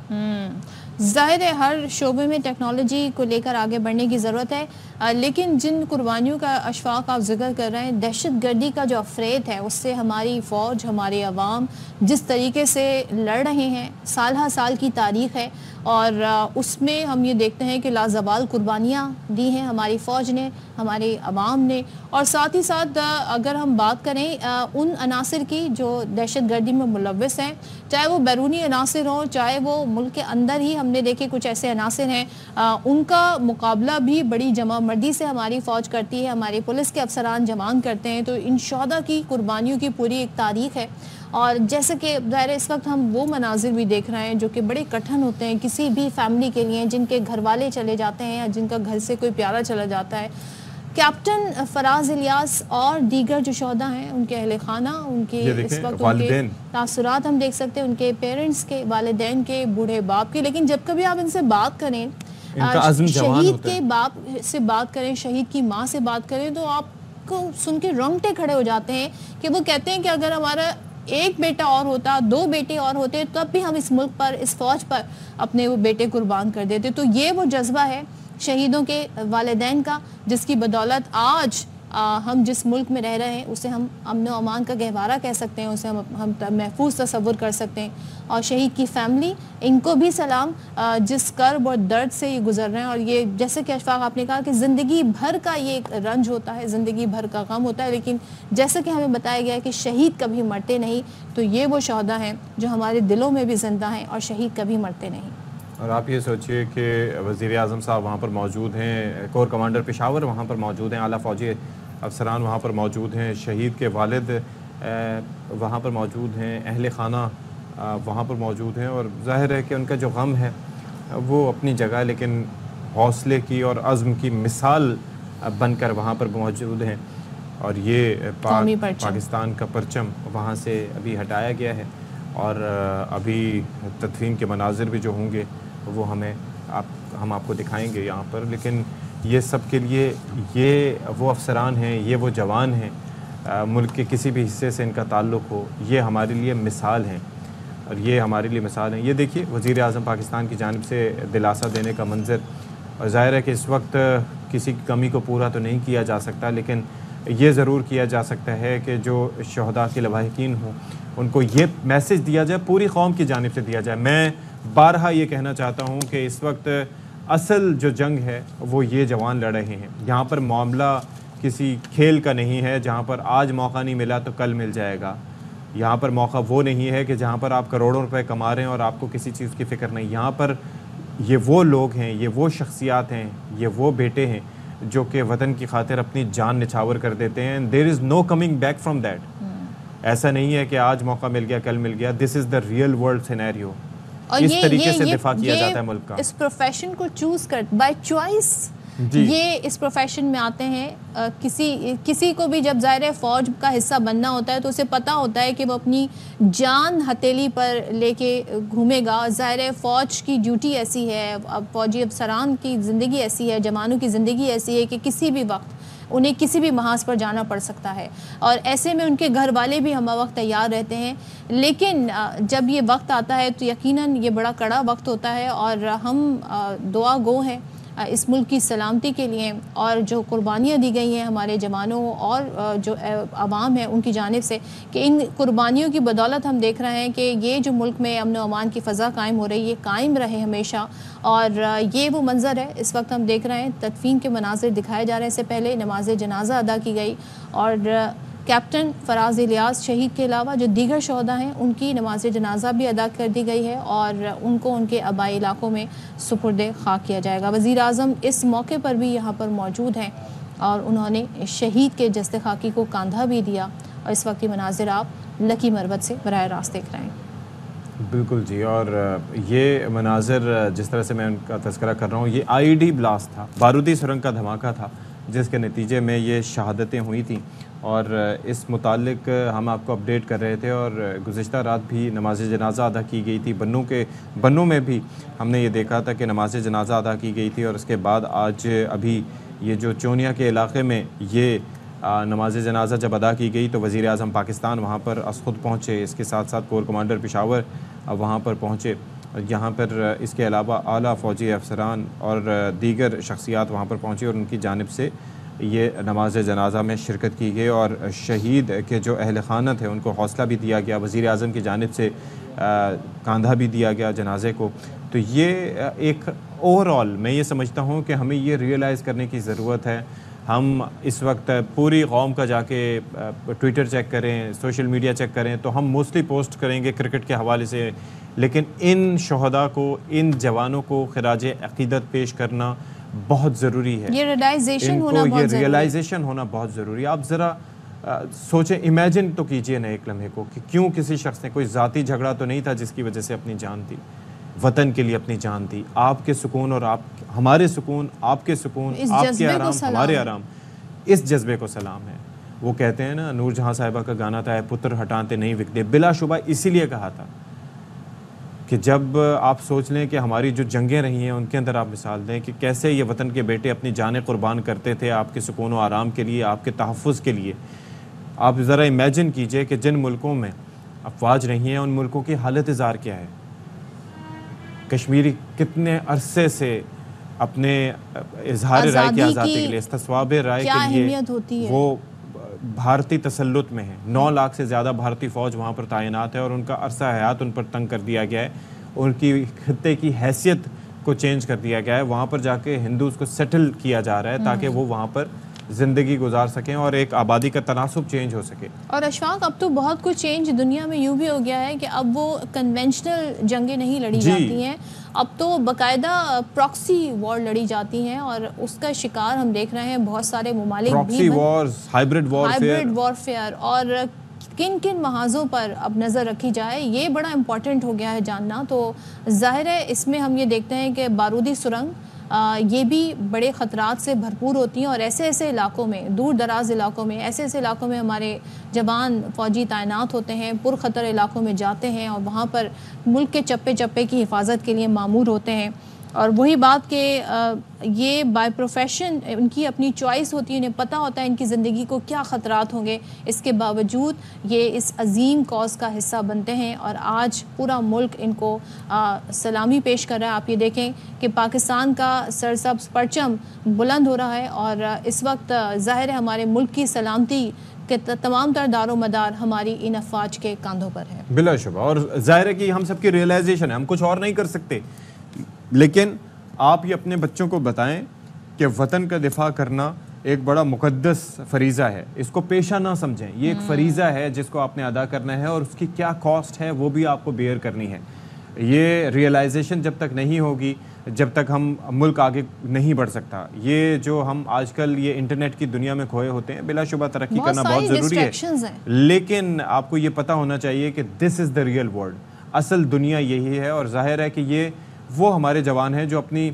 ज़ाहिर है हर शोबे में टेक्नोलॉजी को लेकर आगे बढ़ने की ज़रूरत है, लेकिन जिन कुर्बानियों का अशफाक आप जिक्र कर रहे हैं, दहशत गर्दी का जो अफरेद है उससे हमारी फ़ौज, हमारे अवाम जिस तरीके से लड़ रहे हैं, साल हर साल की तारीख़ है और उसमें हम ये देखते हैं कि लाजवाल कुर्बानियाँ दी हैं हमारी फ़ौज ने, हमारे अवाम ने। और साथ ही साथ अगर हम बात करें उन अनासर की जो दहशत गर्दी में मुलव्वस हैं, चाहे वो बैरूनी अनासर हों, चाहे वो मुल्क के अंदर ही हमने देखे कुछ ऐसे अनासर हैं, उनका मुकाबला भी बड़ी जमा मर्दी से हमारी फ़ौज करती है, हमारी पुलिस के अफसरान जवान करते हैं। तो इन शोहदा की कुर्बानियों की पूरी एक तारीख़ है और जैसे कि ज़ाहिर इस वक्त हम वो मनाजिर भी देख रहे हैं जो कि बड़े कठिन होते हैं किसी भी फैमिली के लिए, जिनके घर वाले चले जाते हैं या जिनका घर से कोई प्यारा चला जाता है। कैप्टन फराज इलियास और दीगर जो शोहदा हैं, उनके अहले खाना, उनके इस वक्त उनके तासुरात हम देख सकते हैं, उनके पेरेंट्स के, वालिदैन के, बूढ़े बाप के। लेकिन जब कभी आप इनसे बात करें, शहीद के बाप से बात करें, शहीद की माँ से बात करें, तो आपको सुन के रोंगटे खड़े हो जाते हैं कि वो कहते हैं कि अगर हमारा एक बेटा और होता, दो बेटे और होते, तब भी हम इस मुल्क पर, इस फ़ौज पर अपने वो बेटे कुर्बान कर देते। तो ये वो जज्बा है शहीदों के वालिदैन का, जिसकी बदौलत आज हम जिस मुल्क में रह रहे हैं उसे हम अमन व अमान का गहवारा कह सकते हैं, उसे हम महफूज तसव्वुर कर सकते हैं। और शहीद की फैमिली, इनको भी सलाम जिस कर्ब और दर्द से ये गुजर रहे हैं। और ये जैसे कि अशफाक आपने कहा कि ज़िंदगी भर का ये एक रंज होता है, ज़िंदगी भर का गम होता है, लेकिन जैसे कि हमें बताया गया है कि शहीद कभी मरते नहीं। तो ये वो शोहदा हैं जो हमारे दिलों में भी ज़िंदा हैं और शहीद कभी मरते नहीं।
और आप ये सोचिए कि वज़ीर आज़म साहब वहाँ पर मौजूद हैं, कोर कमांडर पेशावर वहाँ पर मौजूद हैं, आला फ़ौजी अफसरान वहाँ पर मौजूद हैं, शहीद के वालिद वहाँ पर मौजूद हैं, अहले खाना वहाँ पर मौजूद हैं। और ज़ाहिर है कि उनका जो गम है वो अपनी जगह, लेकिन हौसले की और अज़्म की मिसाल बनकर वहाँ पर मौजूद हैं। और ये पाकिस्तान का परचम वहाँ से अभी हटाया गया है और अभी तदफीन के मनाजिर भी जो होंगे वो हम आपको दिखाएंगे यहाँ पर। लेकिन ये सब के लिए ये वो अफसरान हैं, ये वो जवान हैं, मुल्क के किसी भी हिस्से से इनका ताल्लुक़ हो, ये हमारे लिए मिसाल हैं और ये हमारे लिए मिसाल हैं। ये देखिए वज़ीर आज़म पाकिस्तान की जानिब से दिलासा देने का मंज़र। और ज़ाहिर है कि इस वक्त किसी की कमी को पूरा तो नहीं किया जा सकता, लेकिन ये ज़रूर किया जा सकता है कि जो शहदा के लवाहिकीन हों उनको ये मैसेज दिया जाए, पूरी कौम की जानिब से दिया जाए। मैं बारहा ये कहना चाहता हूँ कि इस वक्त असल जो जंग है वो ये जवान लड़ रहे हैं। यहाँ पर मामला किसी खेल का नहीं है जहाँ पर आज मौका नहीं मिला तो कल मिल जाएगा। यहाँ पर मौका वो नहीं है कि जहाँ पर आप करोड़ों रुपए कमा रहे हैं और आपको किसी चीज़ की फ़िक्र नहीं। यहाँ पर ये वो लोग हैं, ये वो शख्सियात हैं, ये वो बेटे हैं जो कि वतन की खातिर अपनी जान निछावर कर देते हैं। There is no coming back from that. ऐसा नहीं है कि आज मौका मिल गया कल मिल गया। This is the real world scenario. इस तरीके से दिफा किया जाता है मुल्क का।
इस प्रोफेशन को चूज कर बाय चॉइस ये इस प्रोफेशन में आते हैं। किसी को भी जब ज़ाहिर है फ़ौज का हिस्सा बनना होता है तो उसे पता होता है कि वो अपनी जान हथेली पर लेके घूमेगा। ज़ाहिर है फ़ौज की ड्यूटी ऐसी है, अब फ़ौजी अफसरान की ज़िंदगी ऐसी है, जवानों की ज़िंदगी ऐसी है कि किसी भी वक्त उन्हें किसी भी महाज पर जाना पड़ सकता है और ऐसे में उनके घर वाले भी हम वक्त तैयार रहते हैं। लेकिन जब ये वक्त आता है तो यकीनन ये बड़ा कड़ा वक्त होता है और हम दुआ गो हैं इस मुल्क की सलामती के लिए और जो कुर्बानियाँ दी गई हैं हमारे जवानों और जो आवाम है उनकी जानिब से कि इन कुर्बानियों की बदौलत हम देख रहे हैं कि ये जो मुल्क में अमन व अमान की फ़ज़ा कायम हो रही है, कायम रहे हमेशा। और ये वो मंज़र है इस वक्त हम देख रहे हैं। तदफीन के मनाज़िर दिखाए जा रहे हैं। इससे पहले नमाज जनाजा अदा की गई और कैप्टन फराज इलियास शहीद के अलावा जो दीगर शहदा हैं उनकी नमाज जनाजा भी अदा कर दी गई है और उनको उनके आबाई इलाकों में सुपुर्द खाक किया जाएगा। वज़ीर आज़म इस मौके पर भी यहाँ पर मौजूद हैं और उन्होंने शहीद के जस्ते खाकी को कांधा भी दिया और इस वक्त की मनाजिर आप लकी मरबत से बराह रास्त देख रहे हैं।
बिल्कुल जी। और ये मनाजिर जिस तरह से मैं उनका तज़किरा कर रहा हूँ, ये IED ब्लास्ट था, बारूदी सुरंग का धमाका था जिसके नतीजे में ये शहादतें हुई थी और इस मुतालिक हम आपको अपडेट कर रहे थे। और गुज़िश्ता रात भी नमाज जनाजा अदा की गई थी। बन्नों में भी हमने ये देखा था कि नमाज जनाजा अदा की गई थी और उसके बाद आज अभी ये जो चोनिया के इलाक़े में ये नमाज जनाजा जब अदा की गई तो वज़ीर आज़म पाकिस्तान वहाँ पर खुद पहुँचे, इसके साथ साथ कोर कमांडर पेशावर वहाँ पर पहुँचे। यहाँ पर इसके अलावा आला फ़ौजी अफसरान और दीगर शख्सियात वहाँ पर पहुँची और उनकी जानिब से ये नमाज जनाजा में शिरकत की गई और शहीद के जो अहल खाना थे उनको हौसला भी दिया गया। वज़ीर आज़म की जानिब से कांधा भी दिया गया जनाजे को। तो ये एक ओवरऑल मैं ये समझता हूँ कि हमें ये रियलाइज़ करने की ज़रूरत है। हम इस वक्त पूरी कौम का जाके ट्विटर चेक करें, सोशल मीडिया चेक करें तो हम मोस्टली पोस्ट करेंगे क्रिकेट के हवाले से, लेकिन इन शहदा को, इन जवानों को खिराज अक़ीदत पेश करना बहुत ज़रूरी है।
ये रियलाइजेशन
होना बहुत ज़रूरी है। आप ज़रा सोचें, इमेजिन तो कीजिए ना एक लम्हे को कि क्यों किसी शख्स ने, कोई ज़ाती झगड़ा तो नहीं था जिसकी वजह से अपनी जान दी, वतन के लिए अपनी जान दी। आपके सुकून और हमारे सुकून, आपके सुकून, आपके आराम, हमारे आराम, इस जज्बे को सलाम है। वो कहते हैं ना, नूर जहाँ साहिबा का गाना था, पुत्र हटाते नहीं विकते, बिलाशुबा इसीलिए कहा था कि जब आप सोच लें कि हमारी जो जंगें रही हैं उनके अंदर आप मिसाल दें कि कैसे ये वतन के बेटे अपनी जानें कुर्बान करते थे आपके सुकून और आराम के लिए, आपके तहफ़्फ़ुज़ के लिए। आप ज़रा इमेजिन कीजिए कि जिन मुल्कों में अफवाज रही हैं उन मुल्कों की हालत इज़ार क्या है। कश्मीरी कितने अरसे से अपने इजहार राय की आज़ादी के लिए, इस्तिस्वाब राय के लिए वो भारतीय तसल्लुत में है। 9 लाख से ज़्यादा भारतीय फ़ौज वहाँ पर तैनात है और उनका अरसा हयात उन पर तंग कर दिया गया है। उनकी खित्ते की हैसियत को चेंज कर दिया गया है। वहाँ पर जाके हिंदूज़ को सेटल किया जा रहा है ताकि वो वहाँ पर ज़िंदगी गुजार सकें और एक आबादी का तनासुब चेंज हो सके।
और अशफाक, अब तो बहुत कुछ चेंज दुनिया में यूँ भी हो गया है कि अब वो कन्वेंशनल जंगें नहीं लड़ी जाती हैं, अब तो बाकायदा प्रॉक्सी वॉर लड़ी जाती हैं और उसका शिकार हम देख रहे हैं बहुत सारे ममालिक भी।
हाइब्रिड
वॉरफेयर और किन किन महाजों पर अब नज़र रखी जाए, ये बड़ा इम्पॉर्टेंट हो गया है जानना। तो जाहिर है इसमें हम ये देखते हैं कि बारूदी सुरंग ये भी बड़े ख़तरात से भरपूर होती हैं और ऐसे ऐसे इलाकों में, दूर दराज इलाकों में, ऐसे ऐसे इलाकों में हमारे जवान फ़ौजी तैनात होते हैं, पुरख़तर इलाकों में जाते हैं और वहाँ पर मुल्क के चप्पे चप्पे की हिफाजत के लिए मामूर होते हैं। और वही बात कि ये बाय प्रोफेशन उनकी अपनी चॉइस होती है, उन्हें पता होता है इनकी ज़िंदगी को क्या ख़तरात होंगे, इसके बावजूद ये इस अजीम कॉज़ का हिस्सा बनते हैं और आज पूरा मुल्क इनको सलामी पेश कर रहा है। आप ये देखें कि पाकिस्तान का सरसब्ज़ परचम बुलंद हो रहा है और इस वक्त ज़ाहिर है हमारे मुल्क की सलामती के तमाम तर दारो मदार हमारी इन अफवाज के कंधों पर है
बिलाशुबा। और ज़ाहिर है कि हम सबकी रियलाइजेशन है, हम कुछ और नहीं कर सकते, लेकिन आप ये अपने बच्चों को बताएं कि वतन का दिफा करना एक बड़ा मुकद्दस फरीज़ा है, इसको पेशा ना समझें। ये एक फरीज़ा है जिसको आपने अदा करना है और उसकी क्या कॉस्ट है वो भी आपको बेयर करनी है। ये रियलाइजेशन जब तक नहीं होगी, जब तक हम मुल्क आगे नहीं बढ़ सकता। ये जो हम आजकल ये इंटरनेट की दुनिया में खोए होते हैं, बिलाशुबा तरक्की करना बहुत ज़रूरी है, लेकिन आपको ये पता होना चाहिए कि this is the real world, असल दुनिया यही है। और जाहिर है कि ये वो हमारे जवान हैं जो अपनी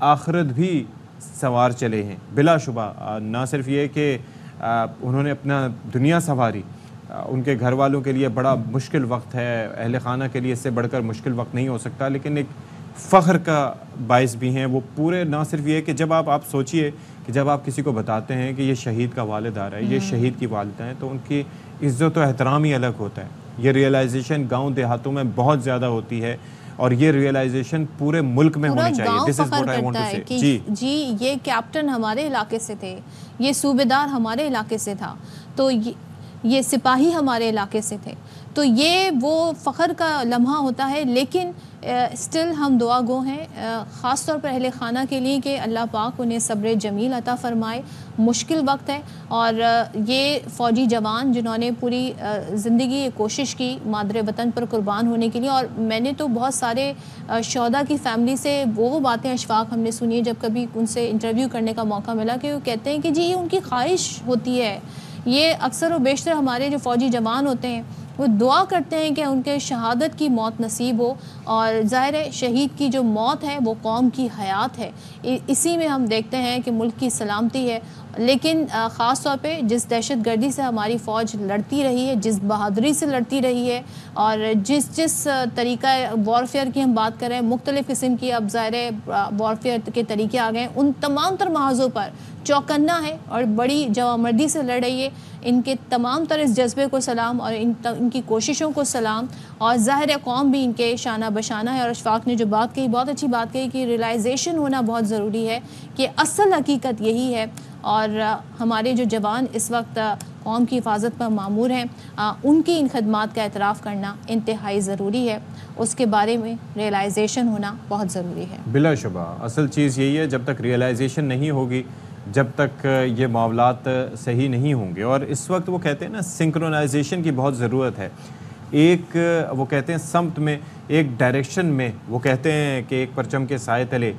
आखिरत भी सवार चले हैं बिलाशुबा। ना सिर्फ ये कि उन्होंने अपना दुनिया संवारी, उनके घर वालों के लिए बड़ा मुश्किल वक्त है, अहले खाना के लिए इससे बढ़कर मुश्किल वक्त नहीं हो सकता, लेकिन एक फ़ख्र का बाइस भी हैं वो पूरे। ना सिर्फ ये कि जब आप सोचिए कि जब आप किसी को बताते हैं कि ये शहीद का वालिद आ रहा है, ये शहीद की वालिदा हैं, तो उनकी इज़्ज़त और एहतराम ही अलग होता है। ये रियलाइजेशन गाँव देहातों में बहुत ज़्यादा होती है और ये रियलाइजेशन पूरे मुल्क में होनी चाहिए। This is what I want to say.
जी ये कैप्टन हमारे इलाके से थे, ये सूबेदार हमारे इलाके से था, तो ये सिपाही हमारे इलाके से थे, तो ये वो फ़ख्र का लम्हा होता है। लेकिन स्टिल हम दुआ गो हैं ख़ास तौर पर अहले खाना के लिए कि अल्लाह पाक उन्हें सब्र जमील अता फ़रमाए। मुश्किल वक्त है और ये फ़ौजी जवान जिन्होंने पूरी ज़िंदगी कोशिश की मादरे वतन पर कुर्बान होने के लिए। और मैंने तो बहुत सारे शोहदा की फ़ैमिली से वो बातें अशफाक हमने सुनी है जब कभी उनसे इंटरव्यू करने का मौका मिला, कि वो कहते हैं कि जी ये उनकी ख्वाहिश होती है। ये अक्सर व बेशतर हमारे जो फ़ौजी जवान होते हैं वो दुआ करते हैं कि उनके शहादत की मौत नसीब हो। और ज़ाहिर है शहीद की जो मौत है वो कौम की हयात है, इसी में हम देखते हैं कि मुल्क की सलामती है। लेकिन ख़ास तौर पे जिस दहशत गर्दी से हमारी फ़ौज लड़ती रही है, जिस बहादुरी से लड़ती रही है और जिस तरीक़ा वॉरफेयर की हम बात कर रहे हैं, मुख्तलिफ़ किस्म की अब ज़ाहिर वॉरफेयर के तरीके आ गए हैं, उन तमाम तर महाज़ों पर चौकन्ना है और बड़ी जवामर्दी से लड़ रही है। इनके तमाम तर इस जज्बे को सलाम और इनकी कोशिशों को सलाम। और ज़ाहिर कौम भी इनके शाना बशाना है। और अशफाक ने जो बात कही, बहुत अच्छी बात कही कि रियलाइजेशन होना बहुत ज़रूरी है कि असल हकीकत यही है। और हमारे जो जवान इस वक्त कौम की हिफाजत पर मामूर हैं, उनकी इन खदमात का एतराफ़ करना इंतहाई ज़रूरी है। उसके बारे में रियलाइजेशन होना बहुत ज़रूरी है।
बिलाशुबा असल चीज़ यही है, जब तक रियलाइजेशन नहीं होगी, जब तक ये मामलात सही नहीं होंगे। और इस वक्त वो कहते हैं ना सिंक्रोनाइजेशन की बहुत ज़रूरत है। एक वो कहते हैं समत में, एक डायरेक्शन में, वो कहते हैं कि एक परचम के साए तले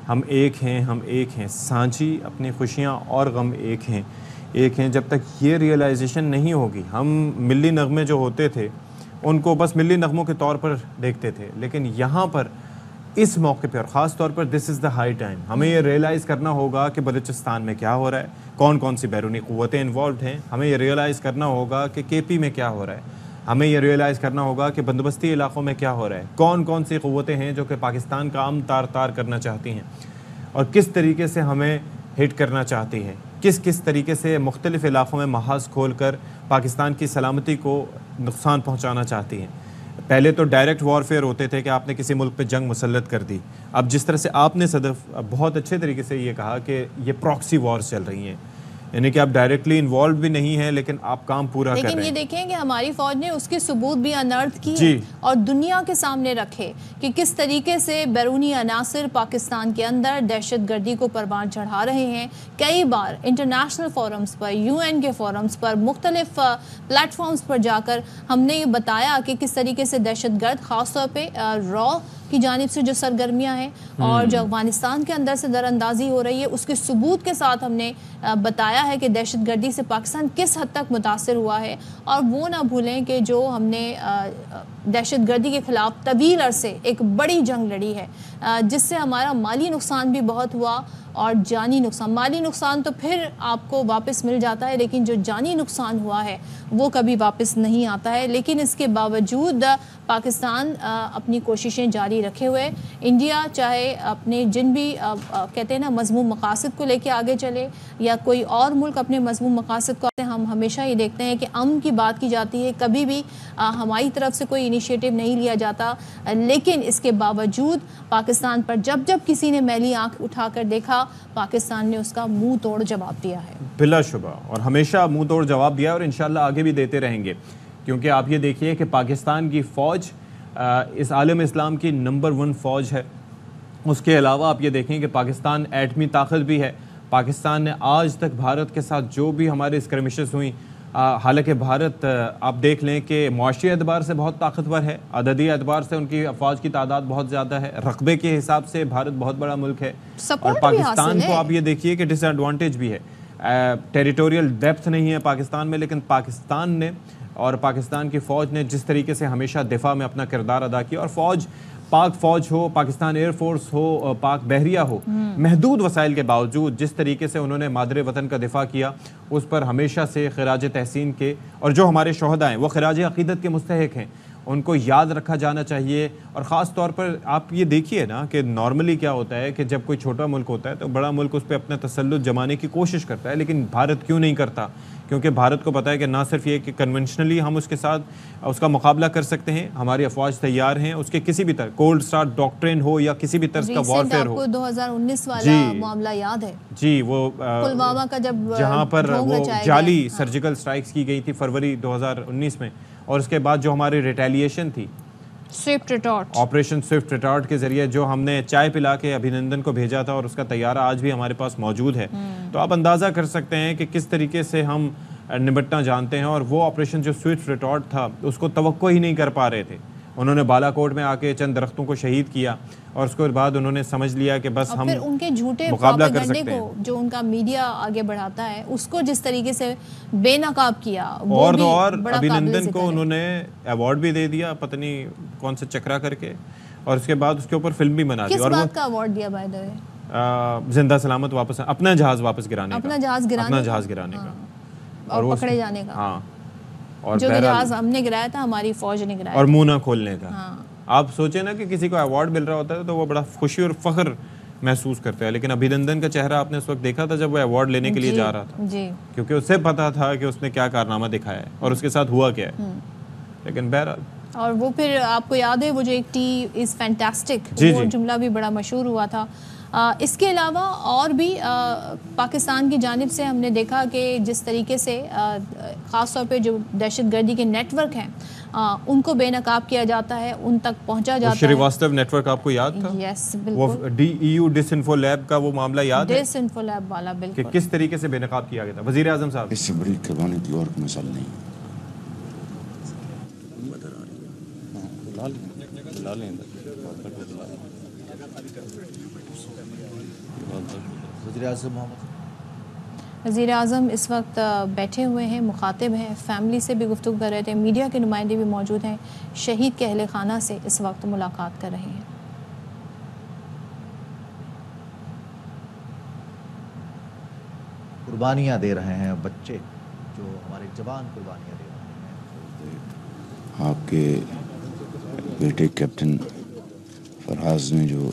हम एक हैं, हम एक हैं, सांझी अपनी खुशियाँ और गम एक हैं, एक हैं। जब तक ये रियलाइजेशन नहीं होगी, हम मिली नगमे जो होते थे उनको बस मिली नगमों के तौर पर देखते थे, लेकिन यहाँ पर इस मौके पर ख़ास तौर पर this is the high time, हमें ये रियलाइज़ करना होगा कि बलूचिस्तान में क्या हो रहा है, कौन कौन सी बैरूनी क़ुव्वतें इन्वॉल्व हैं। हमें ये रियलाइज़ करना होगा कि KP में क्या हो रहा है। हमें ये रियलाइज़ करना होगा कि बंदोबस्ती इलाक़ों में क्या हो रहा है, कौन कौन सी क़ुव्वतें हैं जो कि पाकिस्तान का आम तार करना चाहती हैं और किस तरीके से हमें हिट करना चाहती हैं, किस किस तरीके से मुख्तलिफ़ इलाक़ों में महाज खोल कर पाकिस्तान की सलामती को नुकसान पहुँचाना चाहती हैं। पहले तो डायरेक्ट वॉरफेयर होते थे कि आपने किसी मुल्क पे जंग मुसल्लत कर दी। अब जिस तरह से आपने सदफ बहुत अच्छे तरीके से ये कहा कि ये प्रॉक्सी वॉर्स चल रही हैं, यानी कि आप डायरेक्टली इन्वॉल्व भी नहीं है लेकिन आप काम पूरा कर रहे हैं।
लेकिन ये देखें कि हमारी फ़ौज ने उसके सबूत भी अनर्थ किए और दुनिया के सामने रखे कि किस तरीके से बैरूनी अनासर पाकिस्तान के अंदर दहशत गर्दी को परवान चढ़ा रहे हैं। कई बार इंटरनेशनल फोरम्स पर, UN के फोरम्स पर, मुख्तलिफ प्लेटफॉर्म्स पर जाकर हमने ये बताया कि किस तरीके से दहशत गर्द ख़ास तौर पर रॉ की जानिब से जो सरगर्मियाँ हैं और जो अफगानिस्तान के अंदर से दरअंदाजी हो रही है, उसके सबूत के साथ हमने बताया है कि दहशत गर्दी से पाकिस्तान किस हद तक मुतासर हुआ है। और वो ना भूलें कि जो हमने दहशत गर्दी के ख़िलाफ़ तवील अरसे एक बड़ी जंग लड़ी है, जिससे हमारा माली नुकसान भी बहुत हुआ और जानी नुकसान। माली नुकसान तो फिर आपको वापस मिल जाता है, लेकिन जो जानी नुकसान हुआ है वो कभी वापस नहीं आता है। लेकिन इसके बावजूद पाकिस्तान अपनी कोशिशें जारी रखे हुए, इंडिया चाहे अपने जिन भी कहते हैं ना मज़मूम मकासद को लेके आगे चले या कोई और मुल्क अपने मज़मूम मकासद को, हम हमेशा ये देखते हैं कि अमन की बात की जाती है, कभी भी हमारी तरफ से कोई इनिशिएटिव नहीं लिया जाता। लेकिन इसके बावजूद पाकिस्तान पर जब जब किसी ने मैली आंख उठाकर देखा, पाकिस्तान ने उसका मुंह तोड़ जवाब दिया है।
बिलाशुबा, और हमेशा मुंह तोड़ जवाब दिया और इंशाल्लाह आगे भी देते रहेंगे। क्योंकि आप ये देखिए कि पाकिस्तान की फ़ौज इस आलम इस्लाम की नंबर 1 फ़ौज है। उसके अलावा आप ये देखें कि पाकिस्तान एटमी ताकत भी है, पाकिस्तान ने आज तक भारत के साथ जो भी हमारे स्क्रमिशेस हुई, हालांकि भारत आप देख लें कि मुआशी एतबार से बहुत ताकतवर है, अददी एतबार से उनकी अफवाज की तादाद बहुत ज़्यादा है, रकबे के हिसाब से भारत बहुत बड़ा मुल्क है, और पाकिस्तान को आप ये देखिए कि डिसएडवांटेज भी है, टेरिटोरियल डेप्थ नहीं है पाकिस्तान में, लेकिन पाकिस्तान ने और पाकिस्तान की फ़ौज ने जिस तरीके से हमेशा दिफा में अपना किरदार अदा किया, और फ़ौज, पाक फ़ौज हो, पाकिस्तान एयरफोर्स हो, पाक बहरिया हो, महदूद वसाइल के बावजूद जिस तरीके से उन्होंने मादरे वतन का दिफा किया, उस पर हमेशा से खिराज तहसीन के, और जो हमारे शोहदा हैं वो खिराज अक़ीदत के मुस्तहिक हैं, उनको याद रखा जाना चाहिए। और ख़ास तौर पर आप ये देखिए ना कि नॉर्मली क्या होता है कि जब कोई छोटा मुल्क होता है तो बड़ा मुल्क उस पर अपना तसल्लुत जमाने की कोशिश करता है, लेकिन भारत क्यों नहीं करता? क्योंकि भारत को पता है कि ना सिर्फ ये कि कन्वेंशनली हम उसके साथ उसका मुकाबला कर सकते हैं, हमारी अफवाज तैयार हैं, उसके किसी भी तरह कोल्ड स्टार डॉक्ट्रिन हो या किसी भी तरह का वॉरफेयर हो।
2019 वाला मामला याद है
जी, वो
पुलवामा का, जब
जहाँ पर वो जाली सर्जिकल स्ट्राइक्स की गई थी फरवरी 2019 में, और उसके बाद जो हमारी रिटेलिएशन थी
Swift retort,
operation Swift retort के जरिए जो हमने चाय पिला के अभिनंदन को भेजा था, और उसका तैयारा आज भी हमारे पास मौजूद है। तो आप अंदाज़ा कर सकते हैं कि किस तरीके से हम निपटना जानते हैं, और वो ऑपरेशन जो स्विफ्ट रिटॉर्ट था उसको तवक्को ही नहीं कर पा रहे थे। उन्होंने बालाकोट में आके चंद दरख्तों को शहीद किया, और उसके बाद उन्होंने समझ लिया कि बस हम
फिर उनके झूठे
मुकाबला कर सकते हैं,
को जो उनका मीडिया आगे बढ़ाता है उसको जिस तरीके से बेनकाब किया,
और तो और अभिनंदन को उन्होंने अवार्ड भी दे दिया, पता नहीं कौन सा चक्रा करके, और उसके बाद उसके ऊपर फिल्म भी बना दी।
और बात का अवार्ड दिया बाय द वे?
जिंदा सलामत वापस, अपना जहाज वापस गिराने
अपना जहाज गिराने
का
और पकड़े जाने का।
हाँ, और
जो जहाज हमने गिराया था हमारी फौज ने गिराया,
और मुंह ना खोलने का। आप सोचे ना कि किसी को अवार्ड मिल रहा होता है तो वो बड़ा खुशी और फख्र महसूस करता है, लेकिन अभिनंदन का चेहरा आपने उस वक्त देखा था जब वो अवार्ड लेने के लिए जा रहा था
जी,
क्योंकि उसे पता था कि उसने क्या कारनामा दिखाया है और उसके साथ हुआ क्या है। लेकिन बहरहाल,
और वो फिर आपको याद है वो जो एक टी इज़ फैंटास्टिक, वो जुमला भी बड़ा मशहूर हुआ था। इसके अलावा और भी पाकिस्तान की जानिब से हमने देखा कि जिस तरीके से ख़ास तौर पे जो दहशतगर्दी के नेटवर्क हैं उनको बेनकाब किया जाता है, उन तक पहुंचा जाता है।
श्रीवास्तव नेटवर्क आपको याद था?
यस, बिल्कुल।
वो DEU डिसइंफो लैब का वो मामला याद है?
डिसइंफो लैब वाला, बिल्कुल,
कि किस तरीके से बेनकाब किया गया था। वज़ीर आज़म साहब,
इससे बड़ी कुर्बानी की और मिसाल नहीं।
वज़ीर आज़म इस वक्त बैठे हुए हैं, मुखातिब हैं, फैमिली से भी गुफ्तगू कर रहे थे, मीडिया के नुमाइंदे भी मौजूद हैं, शहीद के अहले खाना से इस वक्त मुलाकात कर रहे हैं।
कुर्बानियाँ दे रहे हैं बच्चे, जो हमारे जवान कुर्बानियाँ दे रहे हैं।
आपके बेटे कैप्टन फरहाज ने जो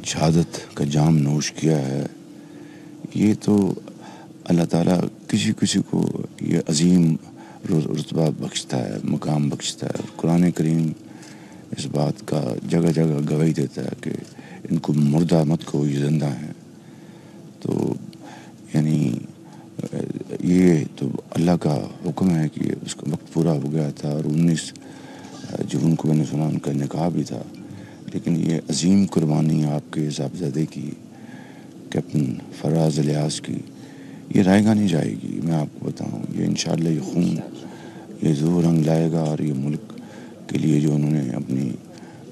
शहादत का जाम नोश किया है, ये तो अल्लाह ताला किसी किसी को ये अजीम रुतबा बख्शता है, मुकाम बख्शता है। कुरान करीम इस बात का जगह जगह गवाही देता है कि इनको मुर्दा मत कहो, ये जिंदा हैं। तो यानी ये तो अल्लाह का हुक्म है कि उसका वक्त पूरा हो गया था, और 19 जून को मैंने सुना उनका निकाह भी था। लेकिन ये अजीम कुर्बानी आपके साहबजादे की, कैप्टन फराज इलियास की, ये रहेगा नहीं जाएगी। मैं आपको बताऊं, ये इंशाअल्लाह ये खून ये ज़रूर रंग लाएगा, और ये मुल्क के लिए जो उन्होंने अपनी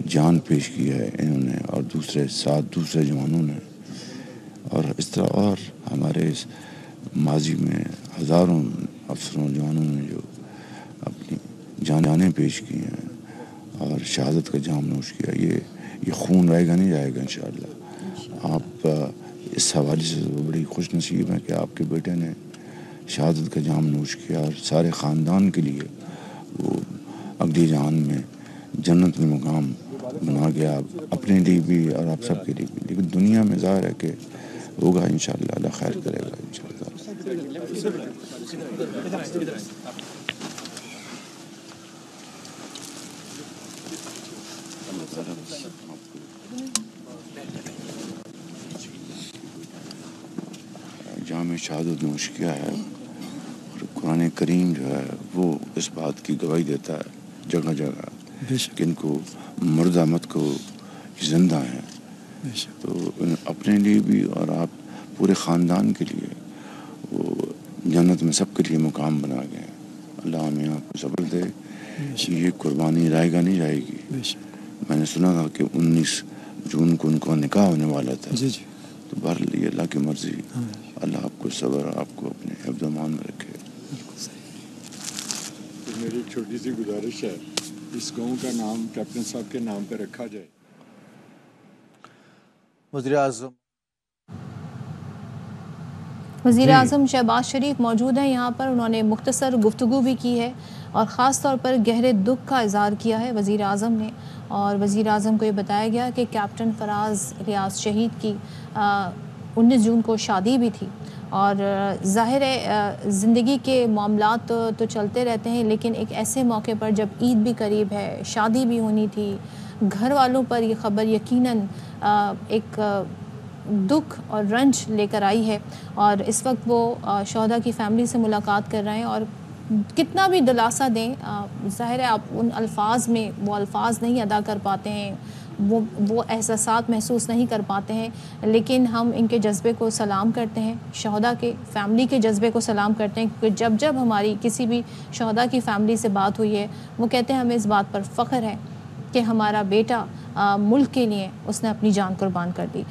जान पेश की है इन्होंने, और दूसरे जवानों ने, और इस तरह और हमारे इस माजी में हज़ारों अफसरों जवानों ने जो अपनी जानें पेश की हैं और शहादत का जाम नोश किया, ये खून रहेगा नहीं जाएगा इंशाअल्लाह। आप इस हवाले से बड़ी खुश नसीब हैं कि आपके बेटे ने शहादत का जाम नोश किया, और सारे ख़ानदान के लिए वो अगली जान में जन्नत में मुकाम बना गया, अपने लिए भी और आप सब के लिए भी। लेकिन दुनिया में ज़ाहिर है कि होगा इंशाअल्लाह, अल्लाह खैर करेगा इंशाअल्लाह। जाम शहादत नोश किया है, और कुरान करीम जो है वो इस बात की गवाही देता है जगह जगह कि इनको मुर्दा मत को जिंदा हैं। तो अपने लिए भी और आप पूरे ख़ानदान के लिए वो जन्नत में सबके लिए मुकाम बना गए। अल्लाह हमें आपको सब्र दे। ये कुर्बानी रायगा नहीं जाएगी। मैंने सुना था कि 19 जून को उनका निकाह होने वाला था। तो बहरहाल ये अल्लाह की मर्जी। अल्लाह आपको सब्र, आपको अपने हिफ्ज़ अमान में रखे।
तो मेरी एक छोटी सी गुजारिश है, इस गांव का नाम कैप्टन साहब के नाम पर रखा जाए।
वज़ीर आज़म शहबाज शरीफ मौजूद हैं यहाँ पर। उन्होंने मुख्तसर गुफ्तगू भी की है और ख़ास तौर पर गहरे दुख का इज़हार किया है वज़ीर आज़म ने। और वज़ीर आज़म को ये बताया गया कि कैप्टन फराज इलियास शहीद की 19 जून को शादी भी थी। और ज़ाहिर है ज़िंदगी के मामलात तो चलते रहते हैं, लेकिन एक ऐसे मौके पर जब ईद भी करीब है, शादी भी होनी थी, घर वालों पर ये ख़बर यकीनन एक दुख और रंज लेकर आई है। और इस वक्त वो शहदा की फ़ैमिली से मुलाकात कर रहे हैं और कितना भी दिलासा दें, ज़ाहिर है आप उन अल्फाज में वो अल्फाज नहीं अदा कर पाते हैं, वो एहसासात महसूस नहीं कर पाते हैं, लेकिन हम इनके जज्बे को सलाम करते हैं, शहदा के फ़ैमिली के जज्बे को सलाम करते हैं। क्योंकि जब हमारी किसी भी शहदा की फ़ैमिली से बात हुई है, वो कहते हैं हमें इस बात पर फ़ख्र है कि हमारा बेटा मुल्क के लिए उसने अपनी जान कुर्बान कर दी।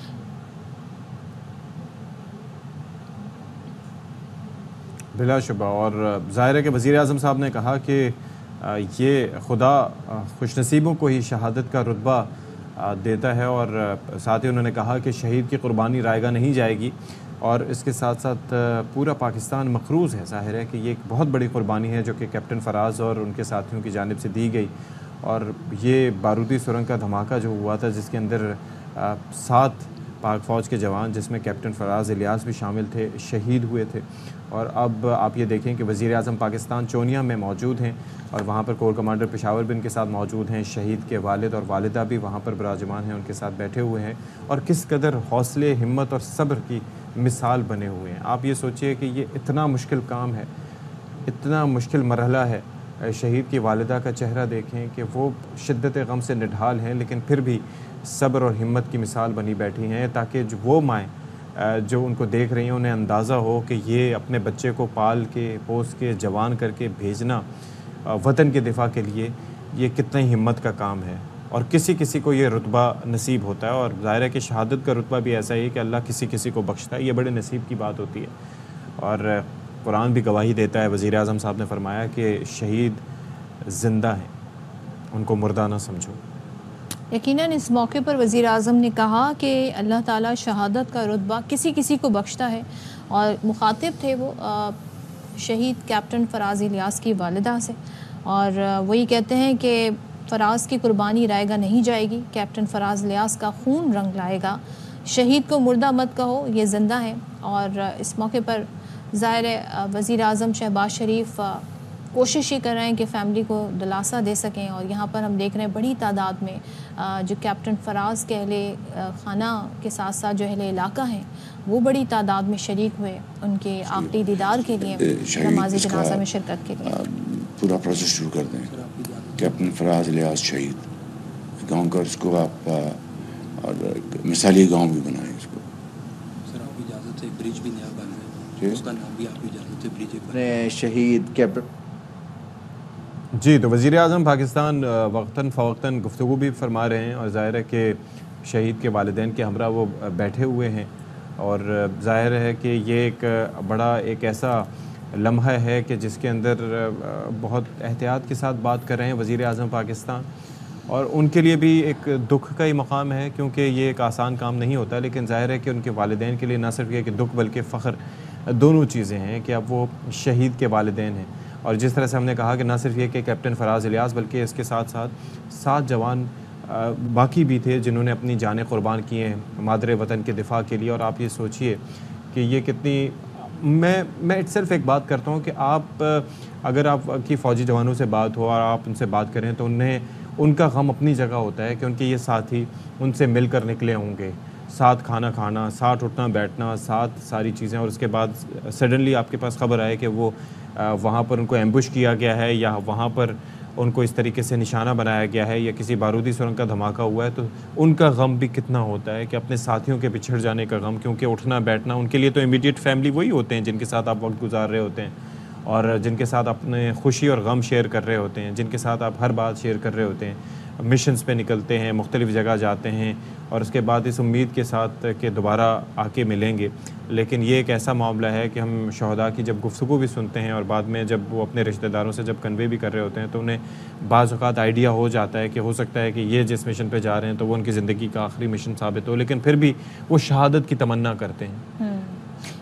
बिलाशुबा। और ज़ाहिर है कि वज़ीर आज़म साहब ने कहा कि ये खुदा खुशनसीबों को ही शहादत का रुतबा देता है। और साथ ही उन्होंने कहा कि शहीद की कुर्बानी रायगा नहीं जाएगी। और इसके साथ साथ पूरा पाकिस्तान मखरूज़ है। ज़ाहिर है कि ये एक बहुत बड़ी कुर्बानी है जो कि कैप्टन फराज और उनके साथियों की जानिब से दी गई। और ये बारूदी सुरंग का धमाका जो हुआ था, जिसके अंदर 7 पाक फ़ौज के जवान, जिसमें कैप्टन फराज इलियास भी शामिल थे, शहीद हुए थे। और अब आप ये देखें कि वज़ीर आज़म पाकिस्तान चोनिया में मौजूद हैं और वहाँ पर कोर कमांडर पेशावर भी उनके साथ मौजूद हैं। शहीद के वालिद और वालिदा भी वहाँ पर विराजमान हैं, उनके साथ बैठे हुए हैं। और किस कदर हौसले, हिम्मत और सब्र की मिसाल बने हुए हैं। आप ये सोचिए कि ये इतना मुश्किल काम है, इतना मुश्किल मरहला है। शहीद की वालिदा का चेहरा देखें कि वो शिद्दत गम से निढाल हैं, लेकिन फिर भी सब्र और हिम्मत की मिसाल बनी बैठी हैं, ताकि जो वो माएँ जो उनको देख रही हैं उन्हें अंदाज़ा हो कि ये अपने बच्चे को पाल के, पोस के, जवान करके भेजना वतन के दिफा के लिए ये कितनी हिम्मत का काम है। और किसी किसी को ये रुतबा नसीब होता है। और ज़ाहिर है कि शहादत का रुतबा भी ऐसा ही है कि अल्लाह किसी किसी को बख्शता है। ये बड़े नसीब की बात होती है। और कुरान भी गवाही देता है। वज़ीर आज़म साहब ने फरमाया कि शहीद ज़िंदा हैं, उनको मुर्दा ना समझो।
यकीनन इस मौके पर वज़ीर आज़म ने कहा कि अल्लाह ताला शहादत का रुतबा किसी किसी को बख्शता है। और मुखातिब थे वो शहीद कैप्टन फराज इलियास की वालिदा से। और वही कहते हैं कि फराज की कुर्बानी रायगा नहीं जाएगी, कैप्टन फराज इलियास का खून रंग लाएगा, शहीद को मुर्दा मत कहो, ये ज़िंदा है। और इस मौके पर ज़ाहिर है वज़ीर आज़म शहबाज शरीफ कोशिश ये कर रहे हैं कि फ़ैमिली को दिलासा दे सकें। और यहाँ पर हम देख रहे हैं बड़ी तादाद में जो कैप्टन फराज के अहले खाना के साथ साथ जो अहले इलाका हैं, वो बड़ी तादाद में शरीक हुए उनके आखिरी दीदार के लिए, नमाज़ जनाज़ा में शिरकत के लिए।
पूरा प्रोसेस शुरू कर दें। कैप्टन फराज इलियास शहीद गाँव का, इसको आप और मिसाली गाँव भी बनाएं इसको।
सर आप इजाज़त है, ब्रिज भी नया बन रहा है, उसका नाम भी आप इजाज़त है, ब्रिज
शहीद कैप्टन।
जी, तो वज़ीर आज़म पाकिस्तान वक्तन फ़वक्तन गुफ्तगू भी फरमा रहे हैं। और ज़ाहिर है कि शहीद के वालिदैन के हमरा वो बैठे हुए हैं। और ज़ाहिर है कि ये एक बड़ा एक ऐसा लम्हा है कि जिसके अंदर बहुत एहतियात के साथ बात कर रहे हैं वज़ीर आज़म पाकिस्तान। और उनके लिए भी एक दुख का ही मकाम है, क्योंकि ये एक आसान काम नहीं होता। लेकिन ज़ाहिर है कि उनके वालिदैन के लिए ना सिर्फ ये कि दुख बल्कि फ़ख्र दोनों चीज़ें हैं कि अब वो शहीद के वालिदैन हैं। और जिस तरह से हमने कहा कि ना सिर्फ ये कि कैप्टन फराज इलियास बल्कि इसके साथ साथ 7 जवान बाकी भी थे जिन्होंने अपनी जानें कुर्बान की हैं मादरे वतन के दिफा के लिए। और आप ये सोचिए कि ये कितनी, मैं इट्सेल्फ एक बात करता हूँ कि आप अगर आपकी फ़ौजी जवानों से बात हो और आप उनसे बात करें तो उनका गम अपनी जगह होता है कि उनके ये साथी उनसे मिलकर निकले होंगे, साथ खाना खाना, साथ उठना बैठना, साथ सारी चीज़ें। और उसके बाद सडनली आपके पास ख़बर आए कि वो वहाँ पर उनको एम्बुश किया गया है या वहाँ पर उनको इस तरीके से निशाना बनाया गया है या किसी बारूदी सुरंग का धमाका हुआ है, तो उनका गम भी कितना होता है कि अपने साथियों के बिछड़ जाने का गम, क्योंकि उठना बैठना उनके लिए तो इमीडिएट फैमिली वही होते हैं जिनके साथ आप वक्त गुजार रहे होते हैं और जिनके साथ अपने खुशी और गम शेयर कर रहे होते हैं, जिनके साथ आप हर बात शेयर कर रहे होते हैं। मिशंस पे निकलते हैं, मुख्तलिफ़ जगह जाते हैं और उसके बाद इस उम्मीद के साथ कि दोबारा आके मिलेंगे। लेकिन ये एक ऐसा मामला है कि हम शहदा की जब गुफ्तगू भी सुनते हैं और बाद में जब वो अपने रिश्तेदारों से जब कन्वे भी कर रहे होते हैं, तो उन्हें बाज़ औक़ात आइडिया हो जाता है कि हो सकता है कि ये जिस मिशन पे जा रहे हैं तो वो उनकी ज़िंदगी का आखिरी मिशन साबित हो, लेकिन फिर भी वो शहादत की तमन्ना करते हैं।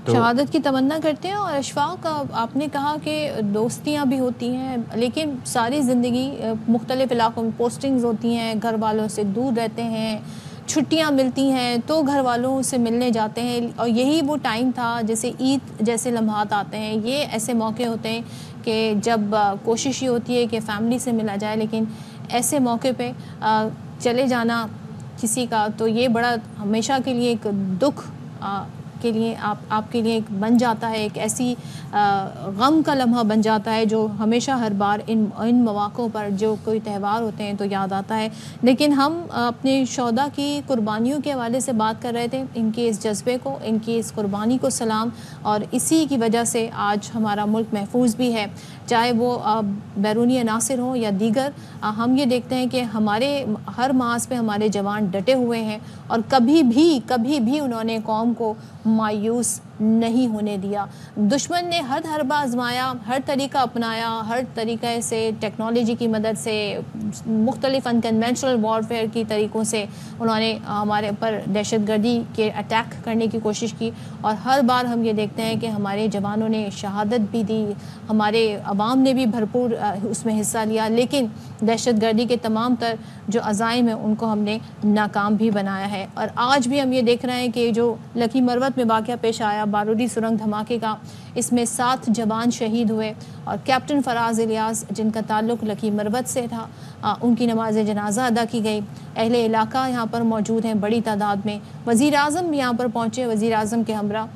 तो शहादत की तमन्ना करते हैं। और अशफाक, आपने कहा कि दोस्तियाँ भी होती हैं, लेकिन सारी ज़िंदगी मुख्तलिफ़ इलाक़ों में पोस्टिंग्स होती हैं, घर वालों से दूर रहते हैं, छुट्टियाँ मिलती हैं तो घर वालों से मिलने जाते हैं। और यही वो टाइम था, जैसे ईद जैसे लम्हात आते हैं, ये ऐसे मौके होते हैं कि जब कोशिश ये होती है कि फ़ैमिली से मिला जाए, लेकिन ऐसे मौके पे चले जाना किसी का, तो ये बड़ा हमेशा के लिए एक दुख के लिए आपके लिए एक बन जाता है, एक ऐसी गम का लम्हा बन जाता है जो हमेशा हर बार इन मौक़ों पर जो कोई त्यौहार होते हैं तो याद आता है। लेकिन हम अपने शोहदा की कुर्बानियों के हवाले से बात कर रहे थे, इनके इस जज्बे को, इनकी इस कुर्बानी को सलाम, और इसी की वजह से आज हमारा मुल्क महफूज भी है, चाहे वो बैरूनी अनासिर हों या दीगर। हम ये देखते हैं कि हमारे हर मास पे हमारे जवान डटे हुए हैं और कभी भी उन्होंने कौम को मायूस नहीं होने दिया। दुश्मन ने हद हरबा आजमाया, हर तरीका अपनाया, हर तरीक़े से टेक्नोलॉजी की मदद से, मुख्तलिफ़ अनकन्वेंशनल वॉरफेयर की तरीक़ों से उन्होंने हमारे पर दहशतगर्दी के अटैक करने की कोशिश की। और हर बार हम ये देखते हैं कि हमारे जवानों ने शहादत भी दी, हमारे अवाम ने भी भरपूर उसमें हिस्सा लिया, लेकिन दहशतगर्दी के तमाम तर जो अज़ाइम हैं उनको हमने नाकाम भी बनाया है। और आज भी हम ये देख रहे हैं कि जो लकी मरवत में वाक़या पेश आया बारूदी सुरंग धमाके का, इसमें 7 जवान शहीद हुए और कैप्टन फराज इलियास जिनका ताल्लुक़ लकी मरवत से था, उनकी नमाज जनाजा अदा की गई। अहले इलाका यहाँ पर मौजूद हैं बड़ी तादाद में। वज़ीर आज़म भी यहाँ पर पहुँचे, वज़ीर आज़म के हमरा